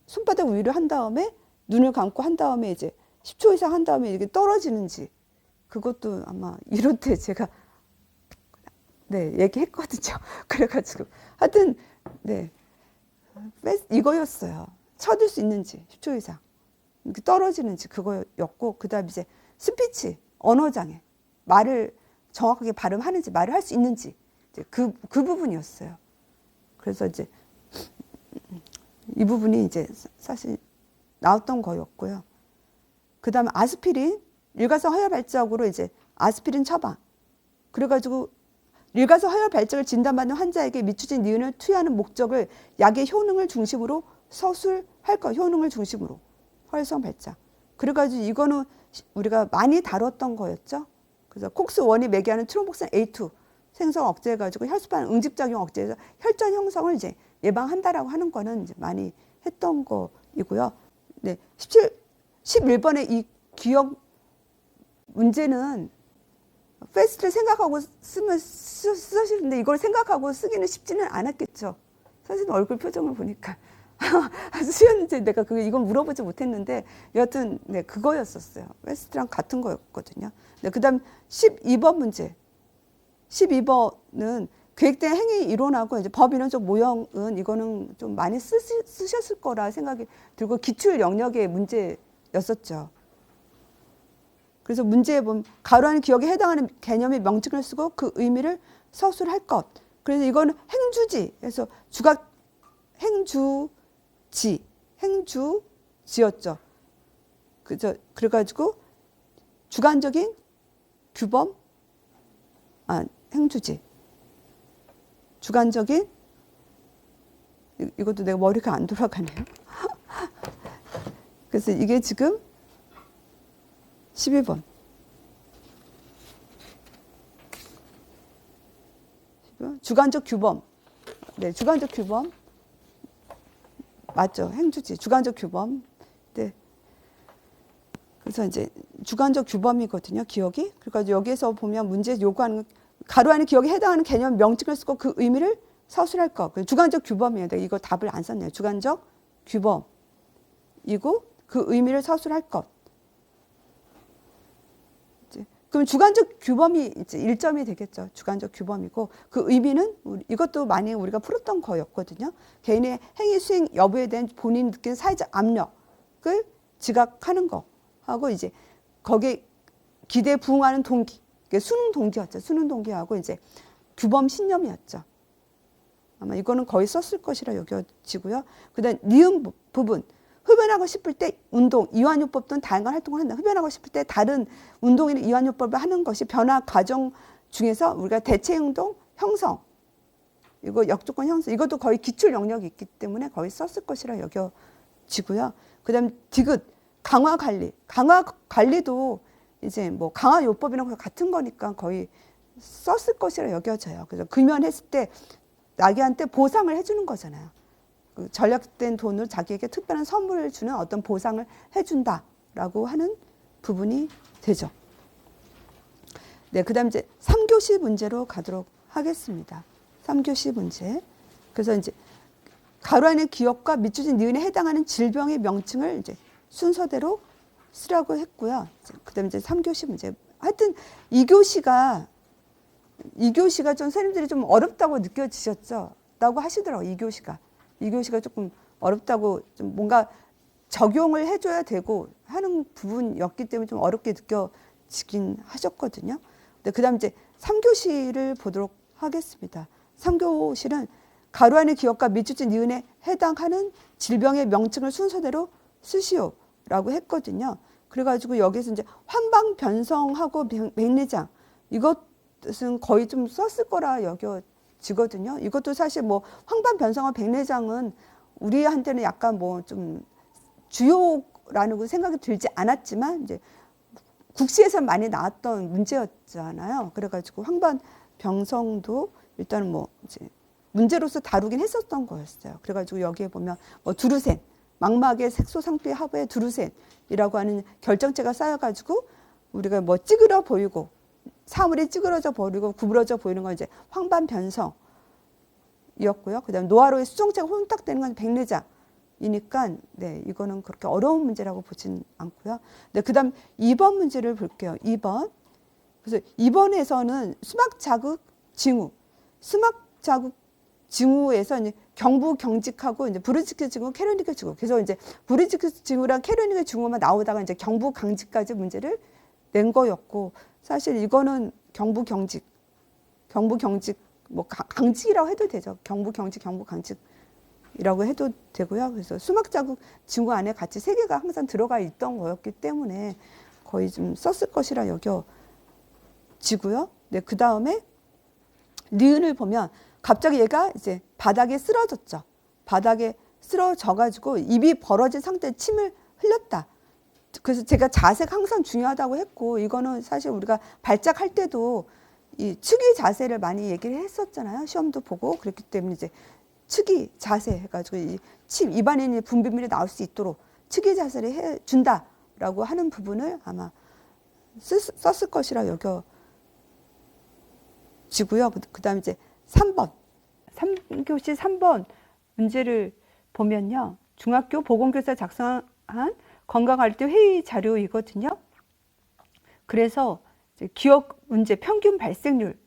A: 손바닥 위로 한 다음에 눈을 감고 한 다음에 이제 10초 이상 한 다음에 이렇게 떨어지는지 그것도 아마 이론 때 제가 네 얘기했거든요. 그래가지고 하여튼 네 이거였어요. 쳐들 수 있는지 10초 이상 이렇게 떨어지는지 그거였고 그다음 이제 스피치 언어장애 말을 정확하게 발음하는지 말을 할 수 있는지 이제 그 부분이었어요. 그래서 이제 이 부분이 이제 사실 나왔던 거였고요. 그 다음에 아스피린 일가성 허혈 발작으로 이제 아스피린 처방. 그래가지고 일가성 허혈 발작을 진단받는 환자에게 미추진 니은을 투여하는 목적을 약의 효능을 중심으로 서술할 것, 효능을 중심으로 허혈성 발작. 그래가지고 이거는 우리가 많이 다뤘던 거였죠. 그래서 콕스1이 매개하는 트롬복산 A2 생성 억제해가지고 혈소판 응집작용 억제해서 혈전 형성을 이제 예방한다라고 하는 거는 이제 많이 했던 거이고요. 네, 11번의 이 기억 문제는 패스트를 생각하고 쓰시는데 이걸 생각하고 쓰기는 쉽지는 않았겠죠. 선생님 얼굴 표정을 보니까 수연제 내가 이건 물어보지 못했는데 여하튼 네 그거였었어요. 패스트랑 같은 거였거든요. 네, 그다음 12번 문제. 12번은 계획된 행위 이론하고 이제 법인원적 모형은 이거는 좀 많이 쓰셨을 거라 생각이 들고 기출 영역의 문제였었죠. 그래서 문제에 보면 가로하는 기억에 해당하는 개념의 명칭을 쓰고 그 의미를 서술할 것. 그래서 이거는 행주지에서 행주지였죠. 그래가지고 주관적인 규범, 행주지. 주관적인 이것도 내가 머리가 안 돌아가네요. 그래서 이게 지금 12번. 주관적 규범. 네, 주관적 규범. 맞죠. 행주지. 주관적 규범. 네. 그래서 이제 주관적 규범이거든요. 기억이. 그러니까 여기에서 보면 문제 요구하는 가로 안에 기억에 해당하는 개념 명칭을 쓰고 그 의미를 서술할 것. 주관적 규범이에요. 이거 답을 안 썼네요. 주관적 규범이고 그 의미를 서술할 것. 그럼 주관적 규범이 이제 1점이 되겠죠. 주관적 규범이고 그 의미는 이것도 많이 우리가 풀었던 거였거든요. 개인의 행위 수행 여부에 대한 본인이 느끼는 사회적 압력을 지각하는 거 하고 이제 거기에 기대에 부응하는 동기, 수능 동기였죠. 수능 동기하고 이제 규범 신념이었죠. 아마 이거는 거의 썼을 것이라 여겨지고요. 그다음 니은 부분. 흡연하고 싶을 때 운동, 이완요법 등 다양한 활동을 한다. 흡연하고 싶을 때 다른 운동이나 이완요법을 하는 것이 변화 과정 중에서 우리가 대체 행동 형성, 이거 역조건 형성, 이것도 거의 기출 영역이 있기 때문에 거의 썼을 것이라 여겨지고요. 그다음 디귿, 강화 관리. 강화 관리도 이제 뭐 강화요법이랑 같은 거니까 거의 썼을 것이라 여겨져요. 그래서 금연했을 때 나귀한테 보상을 해주는 거잖아요. 전략된 돈을 자기에게 특별한 선물을 주는 어떤 보상을 해준다라고 하는 부분이 되죠. 네, 그 다음 이제 3교시 문제로 가도록 하겠습니다. 3교시 문제. 그래서 이제 가로 안의 기억과 밑줄진 니은에 해당하는 질병의 명칭을 이제 순서대로 쓰라고 했고요. 그 다음 이제 3교시 문제. 하여튼 2교시가 좀 선생님들이 좀 어렵다고 느껴지셨죠? 라고 하시더라고요. 2교시가 조금 어렵다고 좀 뭔가 적용을 해줘야 되고 하는 부분이었기 때문에 좀 어렵게 느껴지긴 하셨거든요. 그 다음 이제 3교시를 보도록 하겠습니다. 3교시는 가로 안의 기억과 밑줄진 니은에 해당하는 질병의 명칭을 순서대로 쓰시오라고 했거든요. 그래가지고 여기서 이제 환방변성하고 백내장 이것은 거의 좀 썼을 거라 여겨지거든요. 이것도 사실 뭐 환방변성과 백내장은 우리한테는 약간 뭐 좀 주요라는 그 생각이 들지 않았지만 이제 국시에서 많이 나왔던 문제였잖아요. 그래가지고 황반병성도 일단 뭐 이제 문제로서 다루긴 했었던 거였어요. 그래가지고 여기에 보면 뭐 두루센, 망막의 색소 상피 하부에 두루센이라고 하는 결정체가 쌓여가지고 우리가 뭐 찌그러 보이고 사물이 찌그러져 보이고 구부러져 보이는 건 이제 황반변성이었고요. 그다음 노화로의 수정체가 혼탁되는 건 백내장이니까 네, 이거는 그렇게 어려운 문제라고 보진 않고요. 네, 그다음 2번 문제를 볼게요. 2번. 그래서 2번에서는 수막 자극 징후, 수막 자극 징후에서 이제 경부 경직하고 이제 브루지크 징후, 캐로니크 징후. 그래서 이제 브루지크 징후랑 캐로니크 징후만 나오다가 이제 경부 강직까지 문제를 낸 거였고, 사실 이거는 경부 경직 뭐 강직이라고 해도 되죠. 경부 경직, 경부 강직이라고 해도 되고요. 그래서 수막 자극 징후 안에 같이 세 개가 항상 들어가 있던 거였기 때문에 거의 좀 썼을 것이라 여겨지고요. 네, 그 다음에 니은을 보면 갑자기 얘가 이제 바닥에 쓰러졌죠. 바닥에 쓰러져가지고 입이 벌어진 상태에 침을 흘렸다. 그래서 제가 자세가 항상 중요하다고 했고, 이거는 사실 우리가 발작할 때도 이 측위 자세를 많이 얘기를 했었잖아요. 시험도 보고. 그렇기 때문에 이제 측위 자세 해가지고 이 침, 입안에 분비물이 나올 수 있도록 측위 자세를 해준다라고 하는 부분을 아마 썼을 것이라 여겨지고요. 그 다음에 이제 3번. 3교시 3번 문제를 보면요. 중학교 보건교사 작성한 건강할 때 회의 자료이거든요. 그래서 기억 문제 평균 발생률.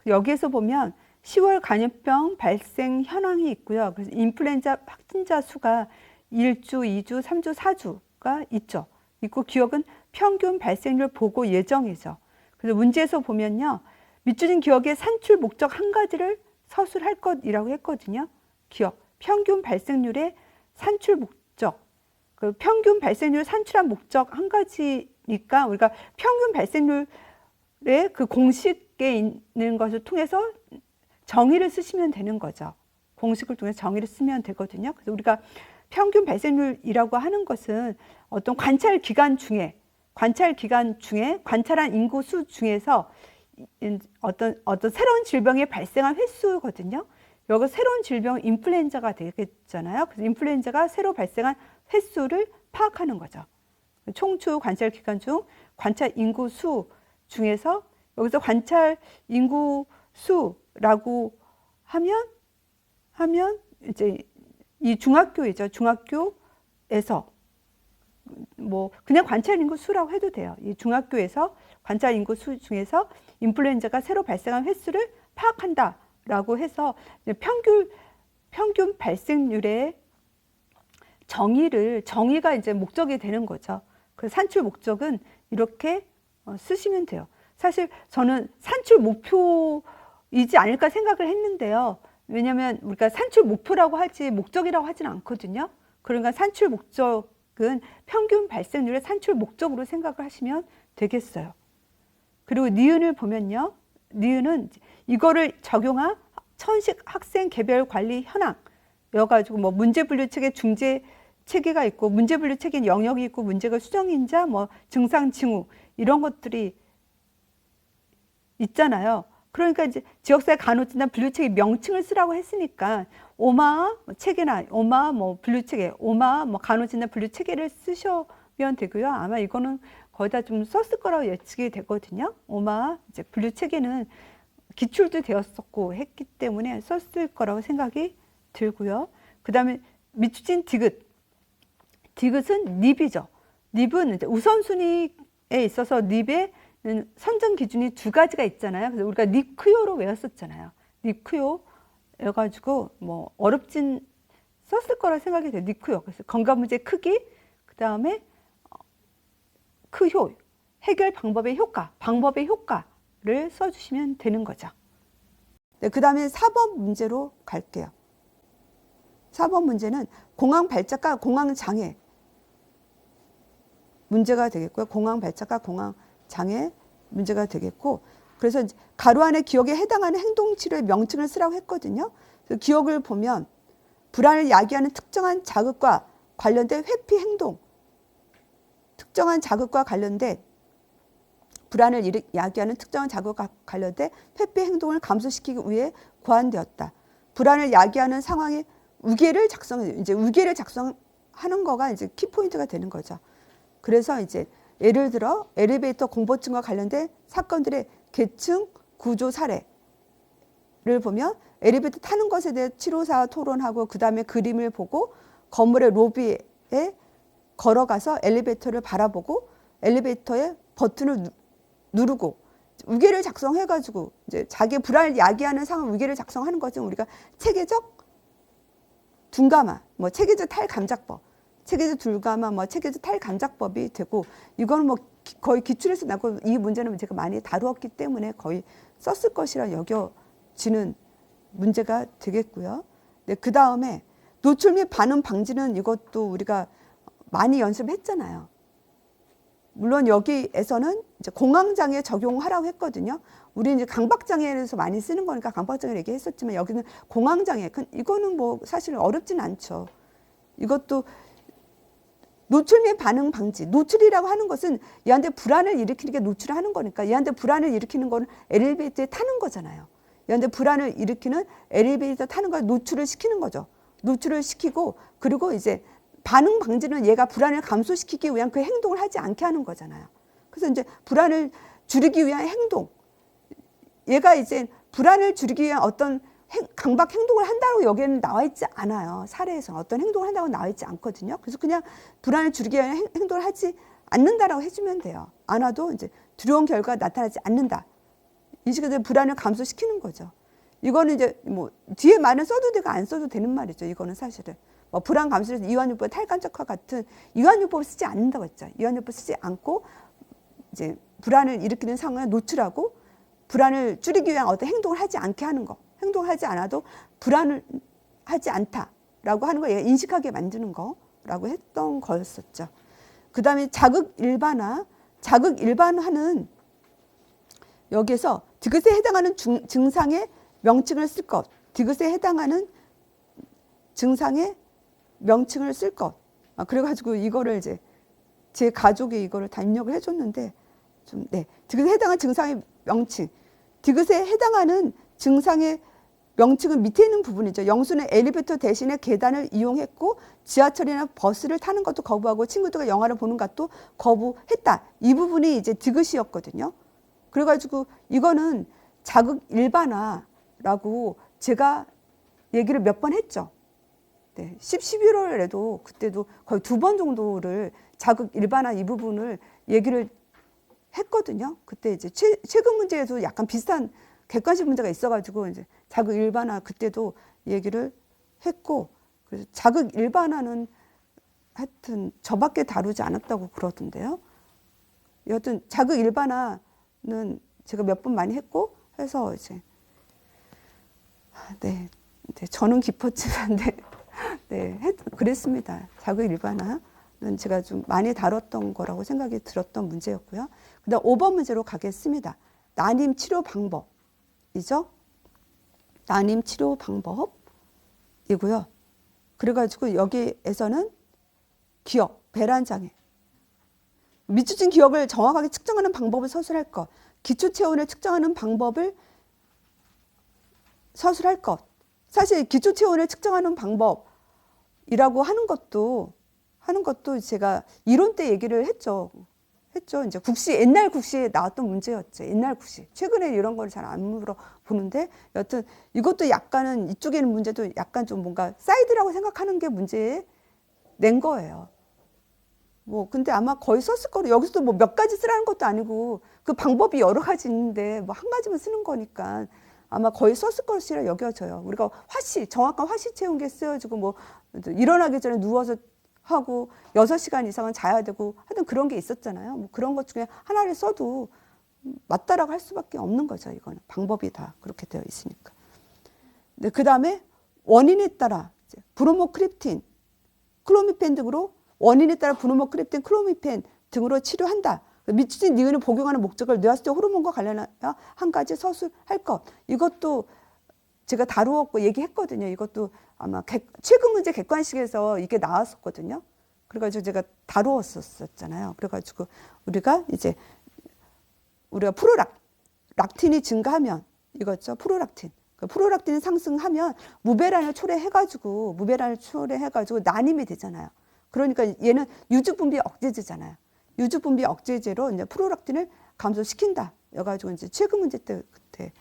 A: 여기에서 보면 10월 간염병 발생 현황이 있고요. 그래서 인플루엔자 확진자 수가 1주, 2주, 3주, 4주가 있죠. 있고 기억은 평균 발생률 보고 예정이죠. 그래서 문제에서 보면요. 밑줄인 기억의 산출 목적 한 가지를 서술할 것이라고 했거든요. 기억, 평균 발생률의 산출 목적. 그 평균 발생률 산출한 목적 한 가지니까 우리가 평균 발생률의 그 공식에 있는 것을 통해서 정의를 쓰시면 되는 거죠. 공식을 통해서 정의를 쓰면 되거든요. 그래서 우리가 평균 발생률이라고 하는 것은 어떤 관찰 기간 중에 관찰한 인구 수 중에서 어떤 새로운 질병이 발생한 횟수거든요. 여기 새로운 질병 인플루엔자가 되겠잖아요. 그래서 인플루엔자가 새로 발생한 횟수를 파악하는 거죠. 총추 관찰 기간 중 관찰 인구 수 중에서 여기서 관찰 인구 수라고 하면 이제 이 중학교이죠. 중학교에서 뭐 그냥 관찰 인구 수라고 해도 돼요. 이 중학교에서 관찰 인구 수 중에서 인플루엔자가 새로 발생한 횟수를 파악한다라고 해서 평균 발생률의 정의가 이제 목적이 되는 거죠. 그 산출 목적은 이렇게 쓰시면 돼요. 사실 저는 산출 목표이지 않을까 생각을 했는데요. 왜냐하면 우리가 산출 목표라고 하지 목적이라고 하지는 않거든요. 그러니까 산출 목적은 평균 발생률의 산출 목적으로 생각을 하시면 되겠어요. 그리고 니은을 보면요. 니은은 이거를 적용한 천식 학생 개별 관리 현황 여가지고 뭐 문제 분류 체계, 중재 체계가 있고 문제 분류 체계 영역이 있고 문제가 수정인자, 뭐 증상 징후 이런 것들이 있잖아요. 그러니까 이제 지역사회 간호진단 분류 체계 명칭을 쓰라고 했으니까 오마 체계나 오마 뭐 분류 체계, 오마 뭐 간호진단 분류 체계를 쓰시면 되고요. 아마 이거는 거의 다 좀 썼을 거라고 예측이 되거든요. 오마 이제 분류 체계는 기출도 되었었고 했기 때문에 썼을 거라고 생각이 들고요. 그 다음에 밑줄진 디귿. 디귿은 닙이죠. 닙은 이제 우선순위에 있어서 닙의 선정 기준이 두 가지가 있잖아요. 그래서 우리가 니크요로 외웠었잖아요. 니크요여가지고 뭐 어렵진 썼을 거라 생각이 돼요. 니크요. 그래서 건강 문제 크기, 그 다음에 크효, 해결 방법의 효과를 써주시면 되는 거죠. 네, 그 다음에 4번 문제로 갈게요. 4번 문제는 공황 발작과 공황 장애 문제가 되겠고요. 공황 발작과 공황 장애 문제가 되겠고, 그래서 가로 안에 기억에 해당하는 행동치료의 명칭을 쓰라고 했거든요. 그래서 기억을 보면 불안을 야기하는 특정한 자극과 관련된 회피 행동, 특정한 자극과 관련된 불안을 야기하는 특정한 자극과 관련된 회피 행동을 감소시키기 위해 고안되었다. 불안을 야기하는 상황에 우계를 작성하는 거가 이제 키포인트가 되는 거죠. 그래서 이제 예를 들어 엘리베이터 공포증과 관련된 사건들의 계층 구조 사례를 보면 엘리베이터 타는 것에 대해 치료사와 토론하고 그 다음에 그림을 보고 건물의 로비에 걸어가서 엘리베이터를 바라보고 엘리베이터의 버튼을 누르고 우계를 작성해가지고 이제 자기 불안을 야기하는 상황 우계를 작성하는 것은 우리가 체계적 둔감화, 뭐 체계적 탈감작법, 체계적 둔감화, 뭐 체계적 탈감작법이 되고, 이거는 뭐 거의 기출에서 나고 이 문제는 제가 많이 다루었기 때문에 거의 썼을 것이라 여겨지는 문제가 되겠고요. 네, 그 다음에 노출 및 반응 방지는 이것도 우리가 많이 연습했잖아요. 물론 여기에서는 이제 공황장애 적용하라고 했거든요. 우리 이제 강박장애에서 많이 쓰는 거니까 강박장애 얘기했었지만 여기는 공황장애. 이거는 뭐 사실 어렵진 않죠. 이것도 노출 및 반응 방지. 노출이라고 하는 것은 얘한테 불안을 일으키는 게 노출을 하는 거니까 얘한테 불안을 일으키는 거는 엘리베이터에 타는 거잖아요. 얘한테 불안을 일으키는 엘리베이터 타는 걸 노출을 시키는 거죠. 노출을 시키고, 그리고 이제 반응 방지는 얘가 불안을 감소시키기 위한 그 행동을 하지 않게 하는 거잖아요. 그래서 이제 불안을 줄이기 위한 행동. 얘가 이제 불안을 줄이기 위한 어떤 강박 행동을 한다고 여기에는 나와 있지 않아요. 사례에서 어떤 행동을 한다고 나와 있지 않거든요. 그래서 그냥 불안을 줄이기 위한 행동을 하지 않는다라고 해주면 돼요. 안 와도 이제 두려운 결과가 나타나지 않는다. 이 시간에 불안을 감소시키는 거죠. 이거는 이제 뭐 뒤에 말은 써도 되고 안 써도 되는 말이죠. 이거는 사실은. 뭐 불안 감소에서 이완요법, 탈감작과 같은 이완요법을 쓰지 않는다고 했죠. 이완요법 쓰지 않고 이제 불안을 일으키는 상황에 노출하고 불안을 줄이기 위한 어떤 행동을 하지 않게 하는 거. 행동을 하지 않아도 불안을 하지 않다라고 하는 걸 얘가 인식하게 만드는 거라고 했던 거였었죠. 그 다음에 자극 일반화. 자극 일반화는 여기에서 디귿에 해당하는 증상의 명칭을 쓸 것. 디귿에 해당하는 증상의 명칭을 쓸 것. 그래가지고 이거를 이제 제 가족이 이거를 다 입력을 해줬는데 네. 디귿에 해당하는 증상의 명칭. 디귿에 해당하는 증상의 명칭은 밑에 있는 부분이죠. 영수는 엘리베이터 대신에 계단을 이용했고 지하철이나 버스를 타는 것도 거부하고 친구들과 영화를 보는 것도 거부했다. 이 부분이 이제 디귿이었거든요. 그래가지고 이거는 자극 일반화라고 제가 얘기를 몇 번 했죠. 네, 11월에도 그때도 거의 2번 정도를 자극 일반화 이 부분을 얘기를 했거든요. 그때 이제 최근 문제에도 약간 비슷한 객관식 문제가 있어가지고 이제 자극 일반화 그때도 얘기를 했고, 그래서 자극 일반화는 하여튼 저밖에 다루지 않았다고 그러던데요. 여튼 자극 일반화는 제가 몇 번 많이 했고 해서 이제 네, 저는 깊었지만 그랬습니다. 자극 일반화는 제가 좀 많이 다뤘던 거라고 생각이 들었던 문제였고요. 그다음 5번 문제로 가겠습니다. 난임 치료 방법이죠. 난임 치료 방법이고요. 그래가지고 여기에서는 기억, 배란장애, 미추진 기억을 정확하게 측정하는 방법을 서술할 것, 기초체온을 측정하는 방법을 서술할 것. 사실 기초체온을 측정하는 방법이라고 하는 것도 제가 이론 때 얘기를 했죠. 이제 옛날 국시에 나왔던 문제였죠. 옛날 국시. 최근에 이런 걸 잘 안 물어보는데, 여튼 이것도 약간은 이쪽에 있는 문제도 약간 좀 뭔가 사이드라고 생각하는 게 문제 낸 거예요. 뭐 근데 아마 거의 썼을 거로, 여기서도 뭐 몇 가지 쓰라는 것도 아니고 그 방법이 여러 가지 있는데 뭐 한 가지만 쓰는 거니까 아마 거의 썼을 것이라 여겨져요. 우리가 정확한 화시 체온계 쓰여지고 뭐 일어나기 전에 누워서 하고 6시간 이상은 자야 되고 하여튼 그런 게 있었잖아요. 뭐 그런 것 중에 하나를 써도 맞다라고 할 수밖에 없는 거죠. 이거는 방법이 다 그렇게 되어 있으니까. 네, 그 다음에 원인에 따라 브로모크립틴, 클로미펜 등으로 원인에 따라 브로모크립틴, 클로미펜 등으로 치료한다. 미추진 니은을 복용하는 목적을 뇌하수체 호르몬과 관련하여 한 가지 서술할 것. 이것도 제가 다루었고 얘기했거든요. 이것도 아마 최근 문제 객관식에서 이게 나왔었거든요. 그래가지고 제가 다루었었잖아요. 그래가지고 우리가 프로락틴이 증가하면 이거죠. 프로락틴. 프로락틴이 상승하면 무배란을 초래해가지고 난임이 되잖아요. 그러니까 얘는 유주분비 억제제잖아요. 유주분비 억제제로 이제 프로락틴을 감소시킨다. 여가지고 이제 최근 문제 때 그때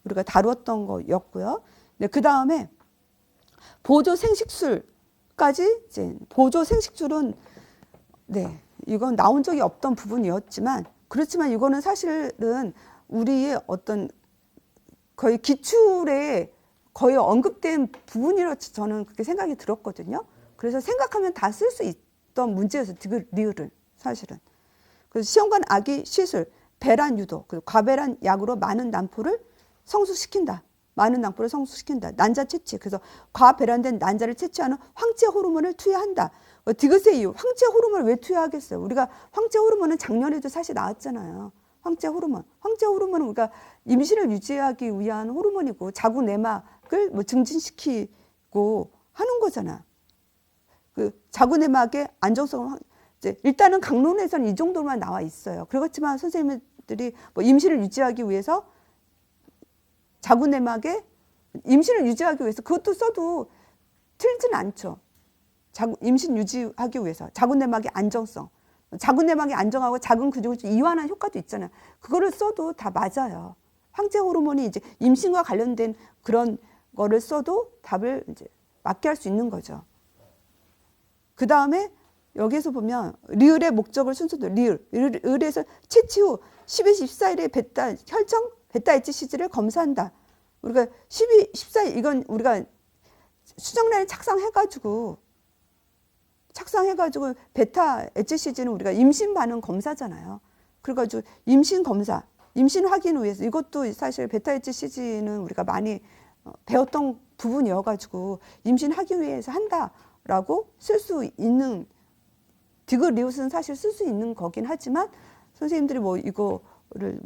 A: 우리가 다루었던 거였고요. 네, 그 다음에 보조 생식술까지 이제 보조 생식술은 네, 이건 나온 적이 없던 부분이었지만 그렇지만 이거는 사실은 우리의 어떤 거의 기출에 거의 언급된 부분이라고 저는 그렇게 생각이 들었거든요. 그래서 생각하면 다 쓸 수 있던 문제였어요. 리을은 사실은. 그래서 시험관 아기 시술, 배란 유도, 그리고 과배란 약으로 많은 난포를 성숙시킨다. 많은 난포를 성숙시킨다. 난자 채취. 그래서 과배란된 난자를 채취하는 황체 호르몬을 투여한다. 디귿의 이유. 황체 호르몬을 왜 투여하겠어요? 우리가 황체 호르몬은 작년에도 사실 나왔잖아요. 황체 호르몬. 황체 호르몬은 우리가 임신을 유지하기 위한 호르몬이고 자구 내막을 증진시키고 하는 거잖아. 그 자구 내막의 안정성을 일단은 강론에서는 이 정도만 나와 있어요. 그렇지만 선생님들이 뭐 임신을 유지하기 위해서 자구 내막의 임신을 유지하기 위해서 그것도 써도 틀진 않죠. 임신 유지하기 위해서 자구 내막의 안정성. 자구 내막이 안정하고 작은 근육을 좀 이완하는 효과도 있잖아요. 그거를 써도 다 맞아요. 황체 호르몬이 이제 임신과 관련된 그런 거를 써도 답을 이제 맞게 할 수 있는 거죠. 그 다음에 여기에서 보면 리을의 목적을 순서도 리을에서 채취 후 10에서 14일의 혈청 베타 HCG를 검사한다. 우리가 14일 이건 우리가 수정란을 착상해가지고 베타 HCG는 우리가 임신 반응 검사잖아요. 그래가지고 임신 검사, 임신 확인 위해서 이것도 사실 베타 HCG는 우리가 많이 배웠던 부분이어가지고 임신 확인 위해서 한다라고 쓸 수 있는 디귿리웃은 사실 쓸 수 있는 거긴 하지만 선생님들이 뭐 이거를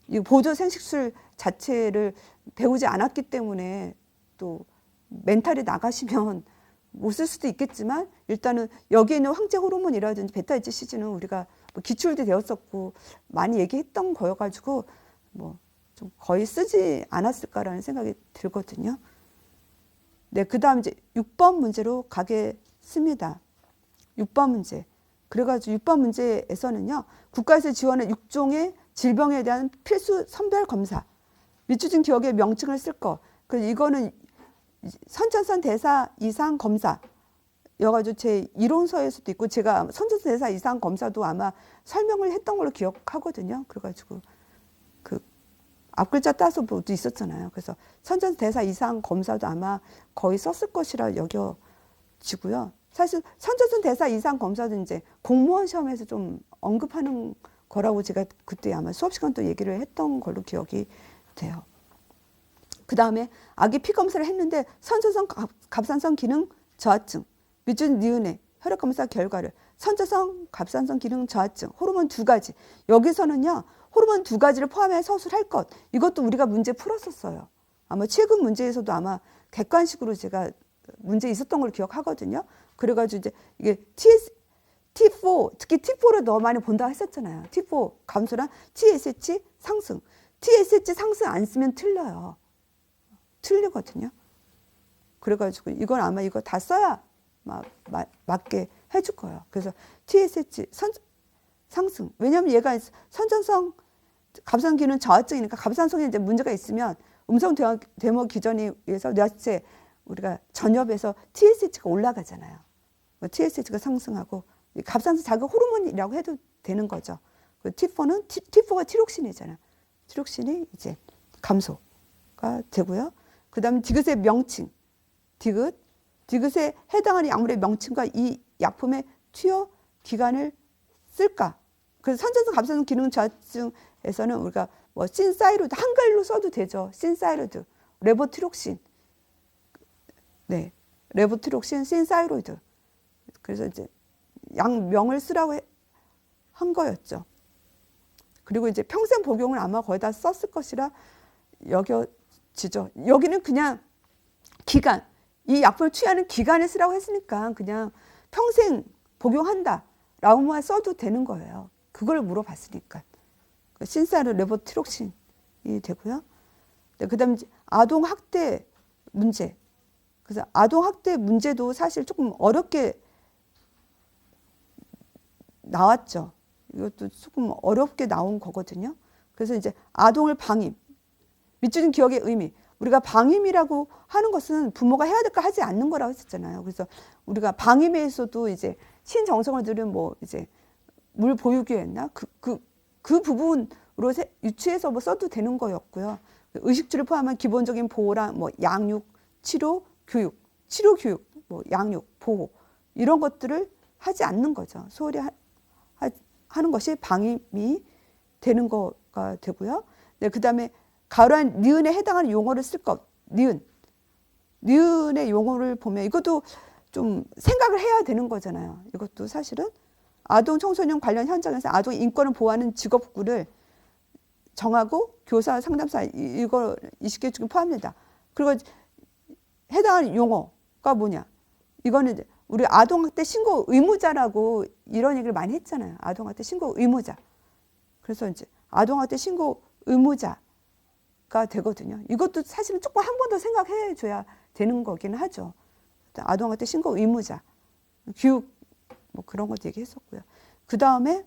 A: 이 보조 생식술 자체를 배우지 않았기 때문에 또 멘탈이 나가시면 못 쓸 수도 있겠지만 일단은 여기에 있는 황체 호르몬이라든지 베타 HCG는 우리가 뭐 기출도 되었었고 많이 얘기했던 거여가지고 뭐 좀 거의 쓰지 않았을까라는 생각이 들거든요. 네, 그 다음 이제 6번 문제로 가겠습니다. 6번 문제. 그래가지고 6번 문제에서는요, 국가에서 지원한 6종의 질병에 대한 필수 선별 검사, 미추진 기억의 명칭을 쓸 거. 그래서 이거는 선천성 대사 이상 검사. 여가지고 제 이론서에서도 있고 제가 선천성 대사 이상 검사도 아마 설명을 했던 걸로 기억하거든요. 그래가지고 그 앞글자 따서 뭐도 있었잖아요. 그래서 선천성 대사 이상 검사도 아마 거의 썼을 것이라 여겨지고요. 사실 선천성 대사 이상 검사도 이제 공무원 시험에서 좀 언급하는 거라고 제가 그때 아마 수업 시간 또 얘기를 했던 걸로 기억이 돼요. 그 다음에 아기 피 검사를 했는데 선천성 갑상선 기능 저하증, 미추진 니은의 혈액 검사 결과를 선천성 갑상선 기능 저하증, 호르몬 2가지. 여기서는요, 호르몬 2가지를 포함해 서술할 것. 이것도 우리가 문제 풀었었어요. 아마 최근 문제에서도 아마 객관식으로 제가 문제 있었던 걸 기억하거든요. 그래가지고 이제 이게 T4, 특히 T4를 너무 많이 본다고 했었잖아요. T4 감소랑 TSH 상승. TSH 상승 안 쓰면 틀려요. 틀리거든요. 그래가지고 이건 아마 이거 다 써야 맞게 해줄 거예요. 그래서 TSH 상승. 왜냐면 얘가 선천성 갑상선 기능 저하증이니까 갑상선에 이제 문제가 있으면 음성 데모 기전에 의해서 뇌하체 우리가 전엽에서 TSH가 올라가잖아요. TSH가 상승하고 갑상선 자극 호르몬이라고 해도 되는 거죠. T4는 T4가 티록신이잖아요. 티록신이 이제 감소가 되고요. 그다음에 디귿의 명칭, 디귿에 해당하는 약물의 명칭과 이 약품의 투여 기간을 쓸까? 그래서 선천성 갑상선 기능 저하증에서는 우리가 뭐 신사이로드 한글로 써도 되죠. 신사이로드, 레보티록신, 네, 레보티록신, 신사이로드. 그래서 이제 약명을 쓰라고 한 거였죠. 그리고 이제 평생 복용을 아마 거의 다 썼을 것이라 여겨지죠. 여기는 그냥 기간, 이 약품을 취하는 기간에 쓰라고 했으니까 그냥 평생 복용한다 라고만 써도 되는 거예요. 그걸 물어봤으니까. 신사르 레보티록신이 되고요. 네, 그다음 아동 학대 문제. 그래서 아동 학대 문제도 사실 조금 어렵게 나왔죠. 이것도 조금 어렵게 나온 거거든요. 그래서 이제 아동을 방임, 밑줄인 기억의 의미. 우리가 방임이라고 하는 것은 부모가 해야 될까 하지 않는 거라고 했었잖아요. 그래서 우리가 방임에서도 이제 신정성어들은 뭐 이제 물 보유기였나 그 부분으로 유추해서 뭐 써도 되는 거였고요. 의식주를 포함한 기본적인 보호랑 뭐 양육, 치료, 교육, 뭐 양육, 보호 이런 것들을 하지 않는 거죠. 소홀히 하는 것이 방임이 되는 거가 되고요. 네, 그다음에 가로한 니은에 해당하는 용어를 쓸 것. 니은의 용어를 보면 이것도 좀 생각을 해야 되는 거잖아요. 이것도 사실은 아동 청소년 관련 현장에서 아동 인권을 보호하는 직업구를 정하고 교사, 상담사 이거 20개 중에 포함된다. 그리고 해당하는 용어가 뭐냐? 이거는 이제 우리 아동학대 신고 의무자라고 이런 얘기를 많이 했잖아요. 아동학대 신고 의무자. 그래서 이제 아동학대 신고 의무자가 되거든요. 이것도 사실은 조금 한 번 더 생각해 줘야 되는 거긴 하죠. 아동학대 신고 의무자, 교육 뭐 그런 것도 얘기했었고요. 그 다음에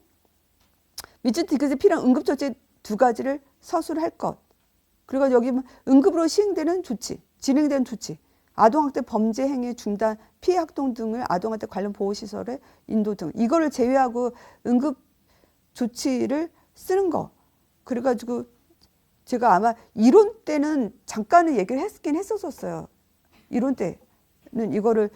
A: 밑줄 디귿에 필요한 응급조치 2가지를 서술할 것. 그리고 여기 응급으로 시행되는 조치, 진행되는 조치, 아동학대 범죄 행위 중단, 피해 학동 등을 아동학대 관련 보호시설에 인도 등 이거를 제외하고 응급 조치를 쓰는 거. 그래가지고 제가 아마 이론 때는 잠깐은 얘기를 했긴 했었어요. 이론 때는 이거를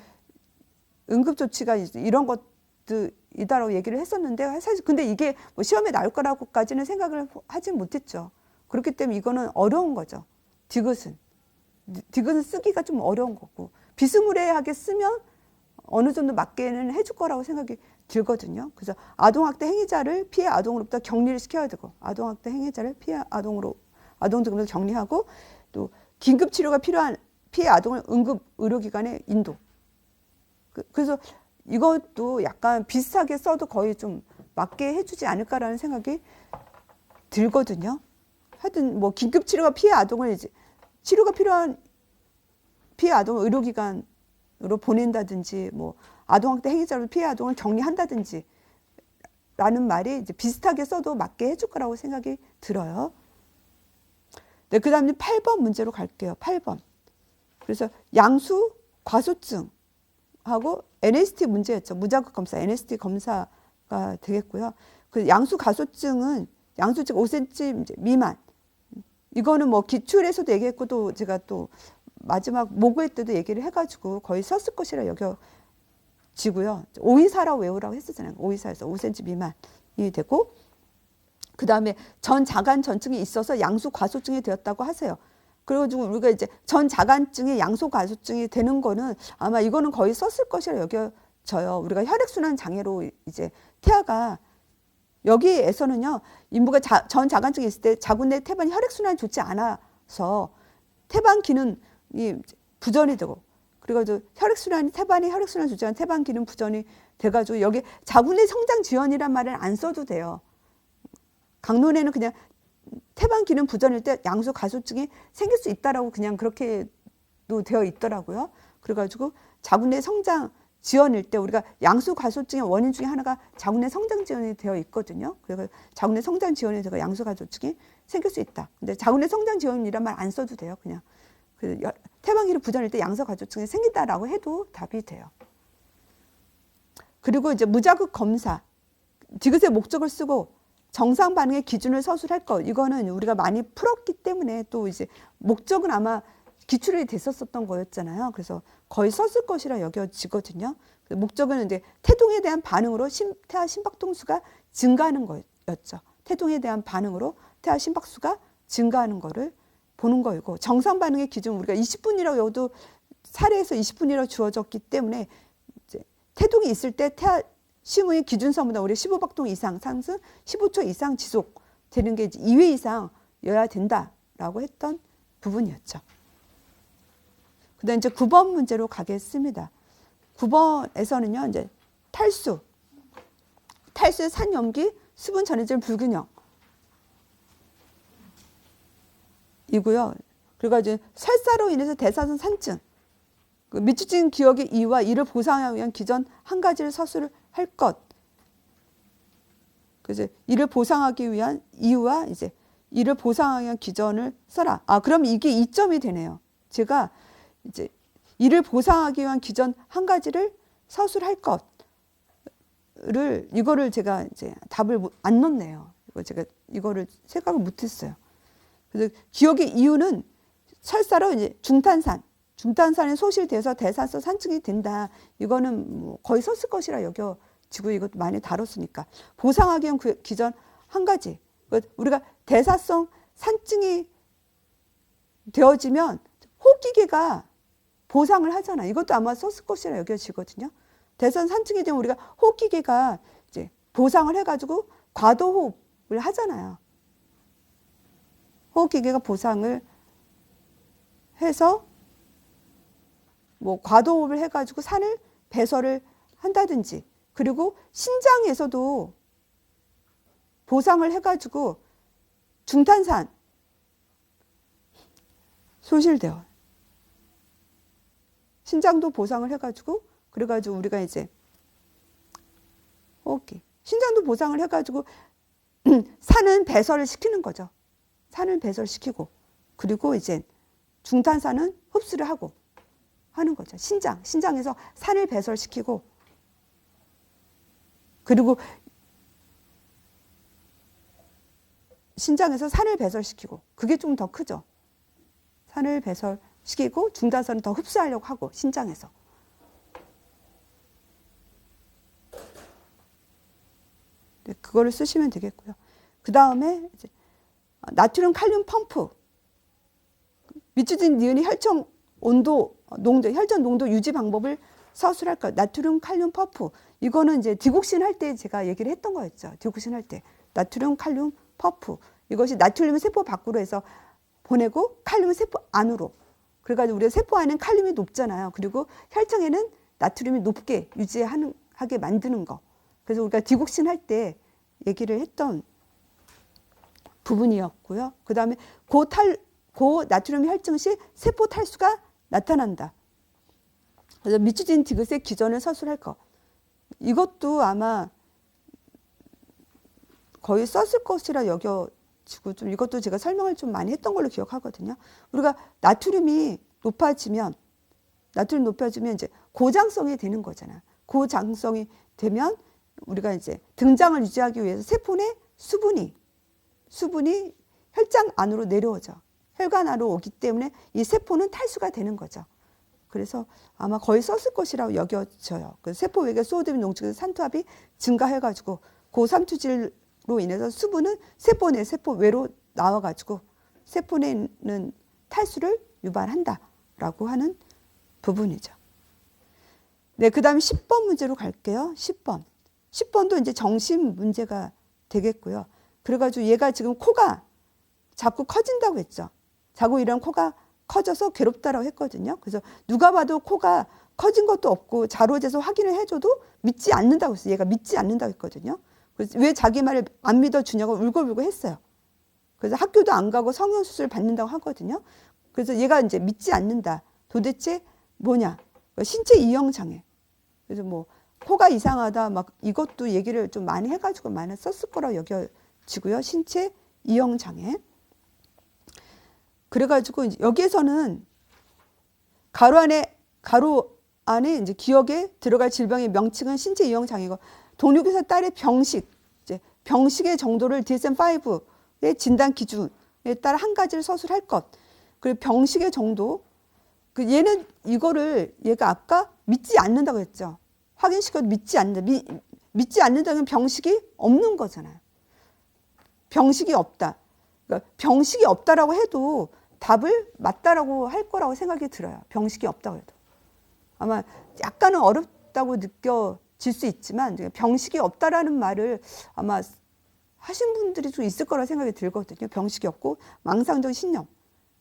A: 응급조치가 이런 것들이다라고 얘기를 했었는데 사실 근데 이게 뭐 시험에 나올 거라고까지는 생각을 하진 못했죠. 그렇기 때문에 이거는 어려운 거죠. 디귿은 쓰기가 좀 어려운 거고 비스무리하게 쓰면 어느 정도 맞게는 해줄 거라고 생각이 들거든요. 그래서 아동학대 행위자를 피해 아동으로부터 격리를 시켜야 되고 아동학대 행위자를 피해 아동 등으로 격리하고 또 긴급 치료가 필요한 피해 아동을 응급 의료기관에 인도. 그래서 이것도 약간 비슷하게 써도 거의 좀 맞게 해주지 않을까라는 생각이 들거든요. 하여튼 뭐 긴급 치료가 피해 아동을 이제 치료가 필요한 피해 아동을 의료기관으로 보낸다든지 뭐 아동학대 행위자로 피해 아동을 격리한다든지 라는 말이 이제 비슷하게 써도 맞게 해줄 거라고 생각이 들어요. 네, 그 다음에 8번 문제로 갈게요. 8번. 그래서 양수 과소증하고 NST 문제였죠. 무자극 검사, NST 검사가 되겠고요. 그 양수 과소증은 양수직 5cm 미만. 이거는 뭐 기출에서도 얘기했고 또 제가 또 마지막 모고회 때도 얘기를 해가지고 거의 썼을 것이라 여겨지고요. 오이사라고 외우라고 했었잖아요. 오이사에서 5cm 미만이 되고 그 다음에 전 자간 전증이 있어서 양수 과소증이 되었다고 하세요. 그래가지고 우리가 이제 전 자간증이 양수 과소증이 되는 거는 아마 이거는 거의 썼을 것이라 여겨져요. 우리가 혈액순환 장애로 이제 태아가 여기에서는요, 인부가 전 자간증이 있을 때 자궁 내 태반이 혈액순환이 좋지 않아서 태반 기능이 부전이 되고, 그리고 태반이 혈액순환이 좋지 않은 태반 기능 부전이 돼가지고 여기 자궁 내 성장 지연이란 말은 안 써도 돼요. 강론에는 그냥 태반 기능 부전일 때 양수 과소증이 생길 수 있다라고 그냥 그렇게도 되어 있더라고요. 그래가지고 자궁 내 성장 지연일 때 우리가 양수 과소증의 원인 중에 하나가 자궁 내 성장 지연이 되어 있거든요. 그래서 자궁 내 성장 지연이 되고 양수 과소증이 생길 수 있다. 근데 자궁 내 성장 지연이란 말 안 써도 돼요. 그냥 태반 기능 부전일 때 양수 과소증이 생긴다라고 해도 답이 돼요. 그리고 이제 무자극 검사, 디귿의 목적을 쓰고 정상 반응의 기준을 서술할 것. 이거는 우리가 많이 풀었기 때문에 또 이제 목적은 아마 기출이 됐었던 거였잖아요. 그래서 거의 썼을 것이라 여겨지거든요. 목적은 이제 태동에 대한 반응으로 태아 심박동수가 증가하는 거였죠. 태동에 대한 반응으로 태아 심박수가 증가하는 거를 보는 거이고, 정상 반응의 기준 우리가 20분이라고 여기도 사례에서 20분이라고 주어졌기 때문에 이제 태동이 있을 때 태아 심의 기준선보다 우리 15박동 이상 상승, 15초 이상 지속되는 게 2회 이상여야 된다라고 했던 부분이었죠. 그다음 이제 9번 문제로 가겠습니다. 9번에서는요, 이제 탈수의 산염기 수분 전해질 불균형 이고요. 그리고 이제 설사로 인해서 대사선 산증, 그 미추진 기억의 이유와 이를 보상하기 위한 기전 한 가지를 서술할 것. 그래서 이를 보상하기 위한 이유와 이제 이를 보상하기 위한 기전을 써라. 그럼 이게 이점이 되네요. 제가 이제 이를 보상하기 위한 기전 한 가지를 서술할 것을 이거를 제가 이제 답을 안 넣네요. 제가 이거를 생각을 못했어요. 그래서 기억의 이유는 설사로 이제 중탄산이 소실돼서 대사선 산증이 된다. 이거는 뭐 거의 썼을 것이라 여겨지고 이것도 많이 다뤘으니까 보상하기 위한 기전 한 가지. 우리가 대사성 산증이 되어지면 호흡기계가 보상을 하잖아. 이것도 아마 썼을 것이라 여겨지거든요. 대사선 산증이 되면 우리가 호흡기계가 이제 보상을 해가지고 과도호흡을 하잖아요. 호흡기계가 보상을 해서 뭐 과도호흡을 해가지고 산을 배설을 한다든지, 그리고 신장에서도 보상을 해가지고 중탄산 소실돼요. 신장도 보상을 해가지고 그래가지고 우리가 이제 호흡기 신장도 보상을 해가지고 산은 배설을 시키는 거죠. 산을 배설시키고, 그리고 이제 중탄산은 흡수를 하고 하는 거죠. 신장에서 산을 배설시키고, 그리고 신장에서 산을 배설시키고, 그게 좀 더 크죠. 산을 배설시키고 중탄산은 더 흡수하려고 하고 신장에서. 네, 그거를 쓰시면 되겠고요. 그 다음에 이제 나트륨 칼륨 펌프, 미추진 니은이 혈전 농도 유지 방법을 서술할까. 나트륨 칼륨 펌프, 이거는 이제 디옥신 할 때 제가 얘기를 했던 거였죠. 디옥신 할 때 나트륨 칼륨 펌프, 이것이 나트륨을 세포 밖으로 해서 보내고 칼륨을 세포 안으로, 그래가지고 우리가 세포 안에는 칼륨이 높잖아요. 그리고 혈청에는 나트륨이 높게 유지하게 만드는 거. 그래서 우리가 디옥신 할 때 얘기를 했던 부분이었고요. 그 다음에 고나트륨 혈증 시 세포 탈수가 나타난다. 그래서 미추진 디귿의 기전을 서술할 것. 이것도 아마 거의 썼을 것이라 여겨지고, 좀 이것도 제가 설명을 좀 많이 했던 걸로 기억하거든요. 우리가 나트륨이 높아지면 이제 고장성이 되는 거잖아. 고장성이 되면 우리가 이제 등장을 유지하기 위해서 세포 내 수분이 혈장 안으로 내려오죠. 혈관 안으로 오기 때문에 이 세포는 탈수가 되는 거죠. 그래서 아마 거의 썼을 것이라고 여겨져요. 그 세포 외계 소디움 농축에서 산투압이 증가해가지고 고삼투질로 인해서 수분은 세포 내 세포 외로 나와가지고 세포 내는 탈수를 유발한다라고 하는 부분이죠. 네, 그 다음에 10번 문제로 갈게요. 10번도 이제 정신 문제가 되겠고요. 그래가지고 얘가 지금 코가 자꾸 커진다고 했죠. 자고 일어나면 코가 커져서 괴롭다라고 했거든요. 그래서 누가 봐도 코가 커진 것도 없고 자로 재서 확인을 해줘도 믿지 않는다고 했어요. 얘가 믿지 않는다고 했거든요. 그래서 왜 자기 말을 안 믿어주냐고 울고불고 했어요. 그래서 학교도 안 가고 성형수술 받는다고 하거든요. 그래서 얘가 이제 믿지 않는다. 도대체 뭐냐? 신체 이형 장애. 그래서 뭐 코가 이상하다 막 이것도 얘기를 좀 많이 해가지고 많이 썼을 거라고 여겨지고요. 신체 이형 장애. 그래가지고 여기에서는 가로 안에 이제 기억에 들어갈 질병의 명칭은 신체 이형 장애고, 동료교사 딸의 병식의 정도를 DSM-5의 진단 기준에 따라 한 가지를 서술할 것. 그리고 병식의 정도, 얘는 얘가 아까 믿지 않는다고 했죠. 확인시켜도 믿지 않는다. 믿지 않는다는 병식이 없는 거잖아요. 병식이 없다. 그러니까 병식이 없다라고 해도 답을 맞다라고 할 거라고 생각이 들어요. 병식이 없다고 해도. 아마 약간은 어렵다고 느껴질 수 있지만 병식이 없다라는 말을 아마 하신 분들이 좀 있을 거라 생각이 들거든요. 병식이 없고 망상적 신념.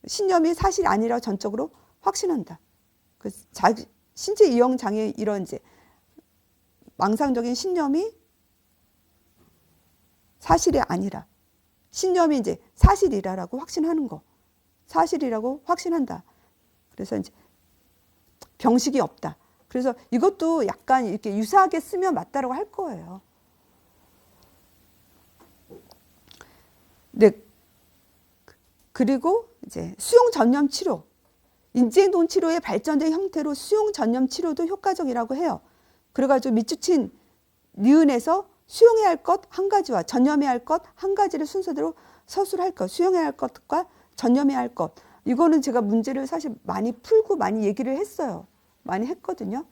A: 신념이 사실이 아니라 전적으로 확신한다. 그 신체 이형 장애 이런 이제 망상적인 신념이 사실이 아니라 신념이 이제 사실이라고 확신하는 거. 사실이라고 확신한다. 그래서 이제 병식이 없다. 그래서 이것도 약간 이렇게 유사하게 쓰면 맞다라고 할 거예요. 네. 그리고 이제 수용 전념 치료. 인지행동 치료의 발전된 형태로 수용 전념 치료도 효과적이라고 해요. 그래가지고 밑줄친 니은에서 수용해야 할 것 한 가지와 전념해야 할 것 한 가지를 순서대로 서술할 것. 수용해야 할 것과 전념해야 할 것. 이거는 제가 문제를 사실 많이 풀고 많이 얘기를 했어요. 많이 했거든요.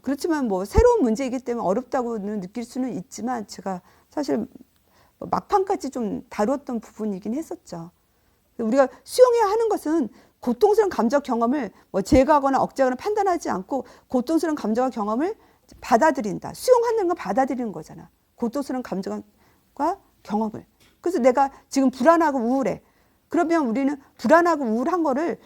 A: 그렇지만 뭐 새로운 문제이기 때문에 어렵다고는 느낄 수는 있지만 제가 사실 막판까지 좀 다루었던 부분이긴 했었죠. 우리가 수용해야 하는 것은 고통스러운 감정 경험을 뭐 제거하거나 억제하거나 판단하지 않고 고통스러운 감정과 경험을 받아들인다. 수용하는 건 받아들이는 거잖아. 고통스러운 감정과 경험을. 그래서 내가 지금 불안하고 우울해. 그러면 우리는 불안하고 우울한 거를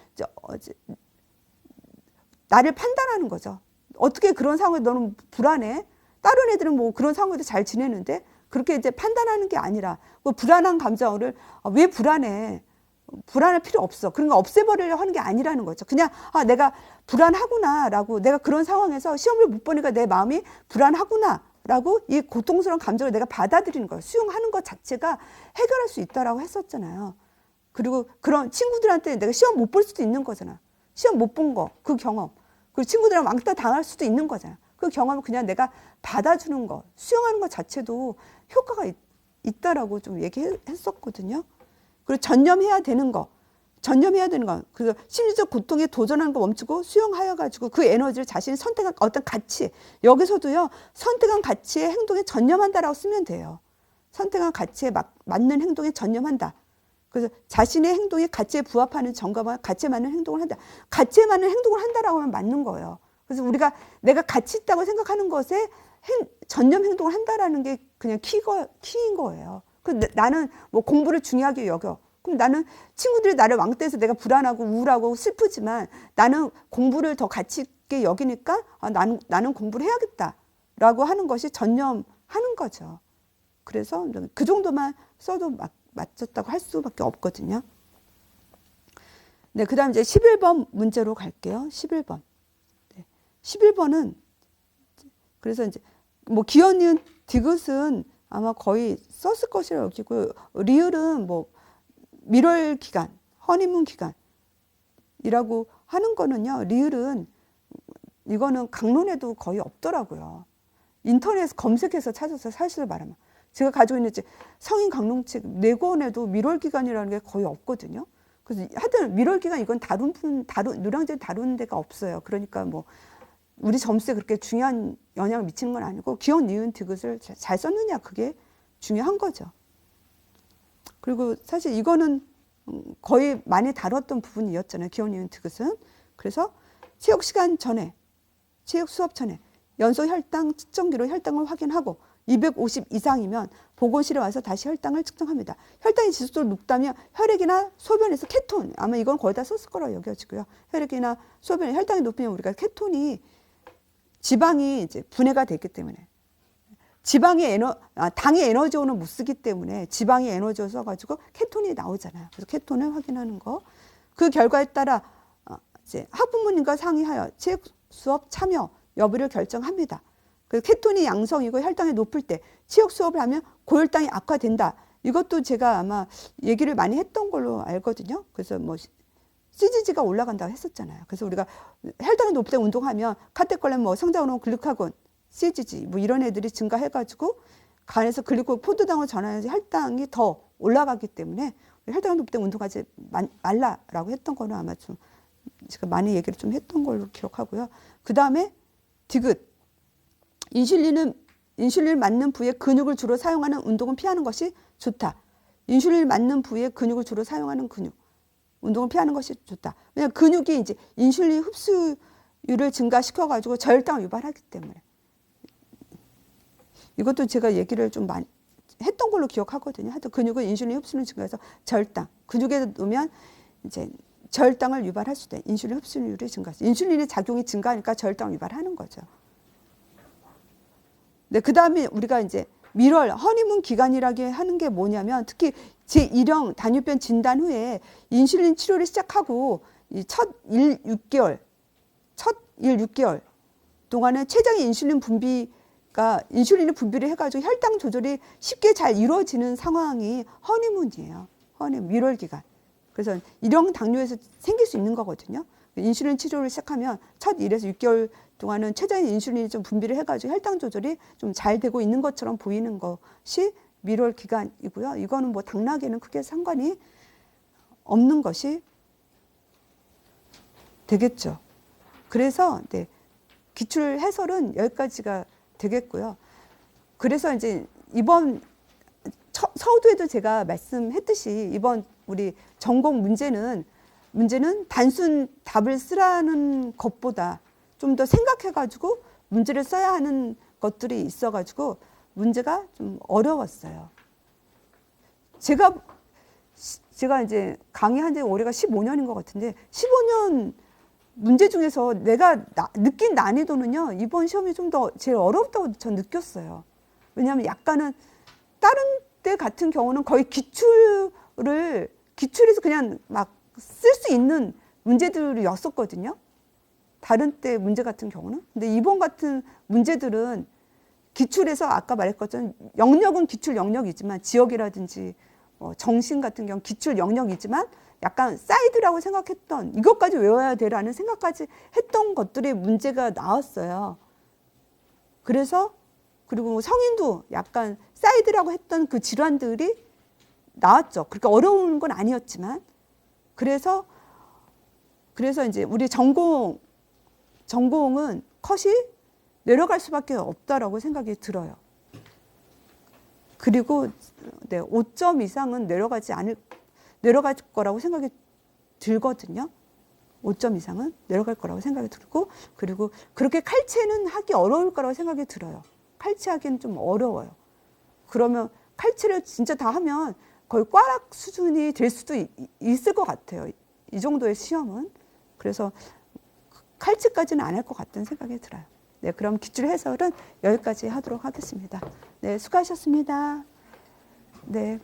A: 나를 판단하는 거죠. 어떻게 그런 상황에 너는 불안해? 다른 애들은 뭐 그런 상황에도 잘 지내는데 그렇게 이제 판단하는 게 아니라 뭐 불안한 감정을 왜 불안해? 불안할 필요 없어. 그러니까 없애버리려고 하는 게 아니라는 거죠. 그냥 내가 불안하구나라고 내가 그런 상황에서 시험을 못 보니까 내 마음이 불안하구나라고 이 고통스러운 감정을 내가 받아들이는 거예요. 수용하는 것 자체가 해결할 수 있다라고 했었잖아요. 그리고 그런 친구들한테 내가 시험 못 볼 수도 있는 거잖아. 시험 못 본 거, 그 경험. 그리고 친구들이랑 왕따 당할 수도 있는 거잖아. 그 경험을 그냥 내가 받아주는 거, 수용하는 것 자체도 효과가 있다라고 좀 얘기했었거든요. 그리고 전념해야 되는 거. 그래서 심리적 고통에 도전하는 거 멈추고 수용하여 가지고 그 에너지를 자신이 선택한 어떤 가치. 여기서도요. 선택한 가치에 행동에 전념한다라고 쓰면 돼요. 선택한 가치에 맞는 행동에 전념한다. 그래서 자신의 행동이 가치에 부합하는 점검과 가치에 맞는 행동을 한다. 가치에 맞는 행동을 한다라고 하면 맞는 거예요. 그래서 우리가 내가 가치 있다고 생각하는 것에 전념 행동을 한다라는 게 그냥 키인 거예요. 나는 뭐 공부를 중요하게 여겨. 그럼 나는 친구들이 나를 왕따해서 내가 불안하고 우울하고 슬프지만 나는 공부를 더 가치 있게 여기니까 나는 공부를 해야겠다라고 하는 것이 전념하는 거죠. 그래서 그 정도만 써도 맞췄다고 할 수밖에 없거든요. 네, 그 다음 이제 11번 문제로 갈게요. 11번. 네, 11번은 그래서 이제 뭐 기억, 니은, 디귿은 아마 거의 썼을 것이라고 여기고 리을은 뭐 밀월 기간, 허니문 기간이라고 하는 거는요. 리을은 이거는 강론에도 거의 없더라고요. 인터넷 검색해서 찾아서 사실을 말하면 제가 가지고 있는 성인 강론책 4권에도 밀월 기간이라는 게 거의 없거든요. 그래서 하여튼 밀월 기간 이건 노량진 다룬 데가 없어요. 그러니까 뭐 우리 점수에 그렇게 중요한 영향을 미치는 건 아니고 기억, 니은, 디귿을 잘 썼느냐 그게 중요한 거죠. 그리고 사실 이거는 거의 많이 다뤘던 부분이었잖아요. 기억, 니은, 디귿은. 그래서 체육 시간 전에, 체육 수업 전에 연소 혈당 측정기로 혈당을 확인하고 250 이상이면 보건실에 와서 다시 혈당을 측정합니다. 혈당이 지속적으로 높다면 혈액이나 소변에서 케톤, 아마 이건 거의 다 썼을 거라고 여겨지고요. 혈액이나 소변에 혈당이 높으면 우리가 케톤이 지방이 이제 분해가 됐기 때문에 당이 에너지원을 못 쓰기 때문에 지방이 에너지원 써가지고 케톤이 나오잖아요. 그래서 케톤을 확인하는 거. 그 결과에 따라 이제 학부모님과 상의하여 체육 수업 참여 여부를 결정합니다. 그 케톤이 양성이고 혈당이 높을 때 체육 수업을 하면 고혈당이 악화된다. 이것도 제가 아마 얘기를 많이 했던 걸로 알거든요. 그래서 뭐 CGG가 올라간다고 했었잖아요. 그래서 우리가 혈당이 높을 때 운동하면 카테콜린, 뭐 성장호르몬, 글루카곤, CGG 뭐 이런 애들이 증가해가지고 간에서 글리코겐 포도당으로 전환해서 혈당이 더 올라가기 때문에 혈당이 높을 때 운동하지 말라라고 했던 거는 아마 좀 제가 많이 얘기를 좀 했던 걸로 기억하고요. 그 다음에 디귿. 인슐린은 인슐린 맞는 부위에 근육을 주로 사용하는 운동은 피하는 것이 좋다. 인슐린 맞는 부위에 근육을 주로 사용하는 운동을 피하는 것이 좋다. 왜냐하면 근육이 이제 인슐린 흡수율을 증가시켜가지고 저혈당을 유발하기 때문에. 이것도 제가 얘기를 좀 많이 했던 걸로 기억하거든요. 하여튼 근육은 인슐린 흡수율을 증가해서 저혈당, 근육에 놓으면 이제 저혈당을 유발할 수 있다. 인슐린 흡수율이 증가해서. 인슐린의 작용이 증가하니까 저혈당을 유발하는 거죠. 네, 그 다음에 우리가 이제 밀월, 허니문 기간이라고 하는 게 뭐냐면 특히 제1형 당뇨병 진단 후에 인슐린 치료를 시작하고 첫 일 6개월 동안에 췌장의 인슐린 분비를 해가지고 혈당 조절이 쉽게 잘 이루어지는 상황이 허니문이에요. 허니문, 밀월 기간. 그래서 1형 당뇨에서 생길 수 있는 거거든요. 인슐린 치료를 시작하면 첫 1에서 6개월 동안은 췌장의 인슐린이 좀 분비를 해가지고 혈당 조절이 좀 잘 되고 있는 것처럼 보이는 것이 밀월 기간이고요. 이거는 뭐 당락에는 크게 상관이 없는 것이 되겠죠. 그래서 네, 기출 해설은 여기까지가 되겠고요. 그래서 이제 이번 서두에도 제가 말씀했듯이 이번 우리 전공 문제는 단순 답을 쓰라는 것보다 좀 더 생각해가지고 문제를 써야 하는 것들이 있어가지고 문제가 좀 어려웠어요. 제가 이제 강의한 지 올해가 15년인 것 같은데 15년 문제 중에서 내가 느낀 난이도는요, 이번 시험이 좀 더 제일 어렵다고 전 느꼈어요. 왜냐하면 약간은 다른 때 같은 경우는 거의 기출에서 그냥 막 쓸 수 있는 문제들이었었거든요. 다른 때 문제 같은 경우는. 근데 이번 같은 문제들은 기출에서 아까 말했던 영역은 기출 영역이지만 지역이라든지 정신 같은 경우 기출 영역이지만 약간 사이드라고 생각했던 이것까지 외워야 되라는 생각까지 했던 것들이 문제가 나왔어요. 그래서 그리고 성인도 약간 사이드라고 했던 그 질환들이 나왔죠. 그러니까 어려운 건 아니었지만 그래서 이제 우리 전공은 컷이 내려갈 수밖에 없다라고 생각이 들어요. 그리고 네, 5점 이상은 내려갈 거라고 생각이 들거든요. 5점 이상은 내려갈 거라고 생각이 들고, 그리고 그렇게 칼체는 하기 어려울 거라고 생각이 들어요. 칼체하기는 좀 어려워요. 그러면 칼체를 진짜 다 하면 거의 꽈락 수준이 될 수도 있을 것 같아요. 이 정도의 시험은. 그래서 칼체까지는 안 할 것 같다는 생각이 들어요. 네, 그럼 기출 해설은 여기까지 하도록 하겠습니다. 네, 수고하셨습니다. 네.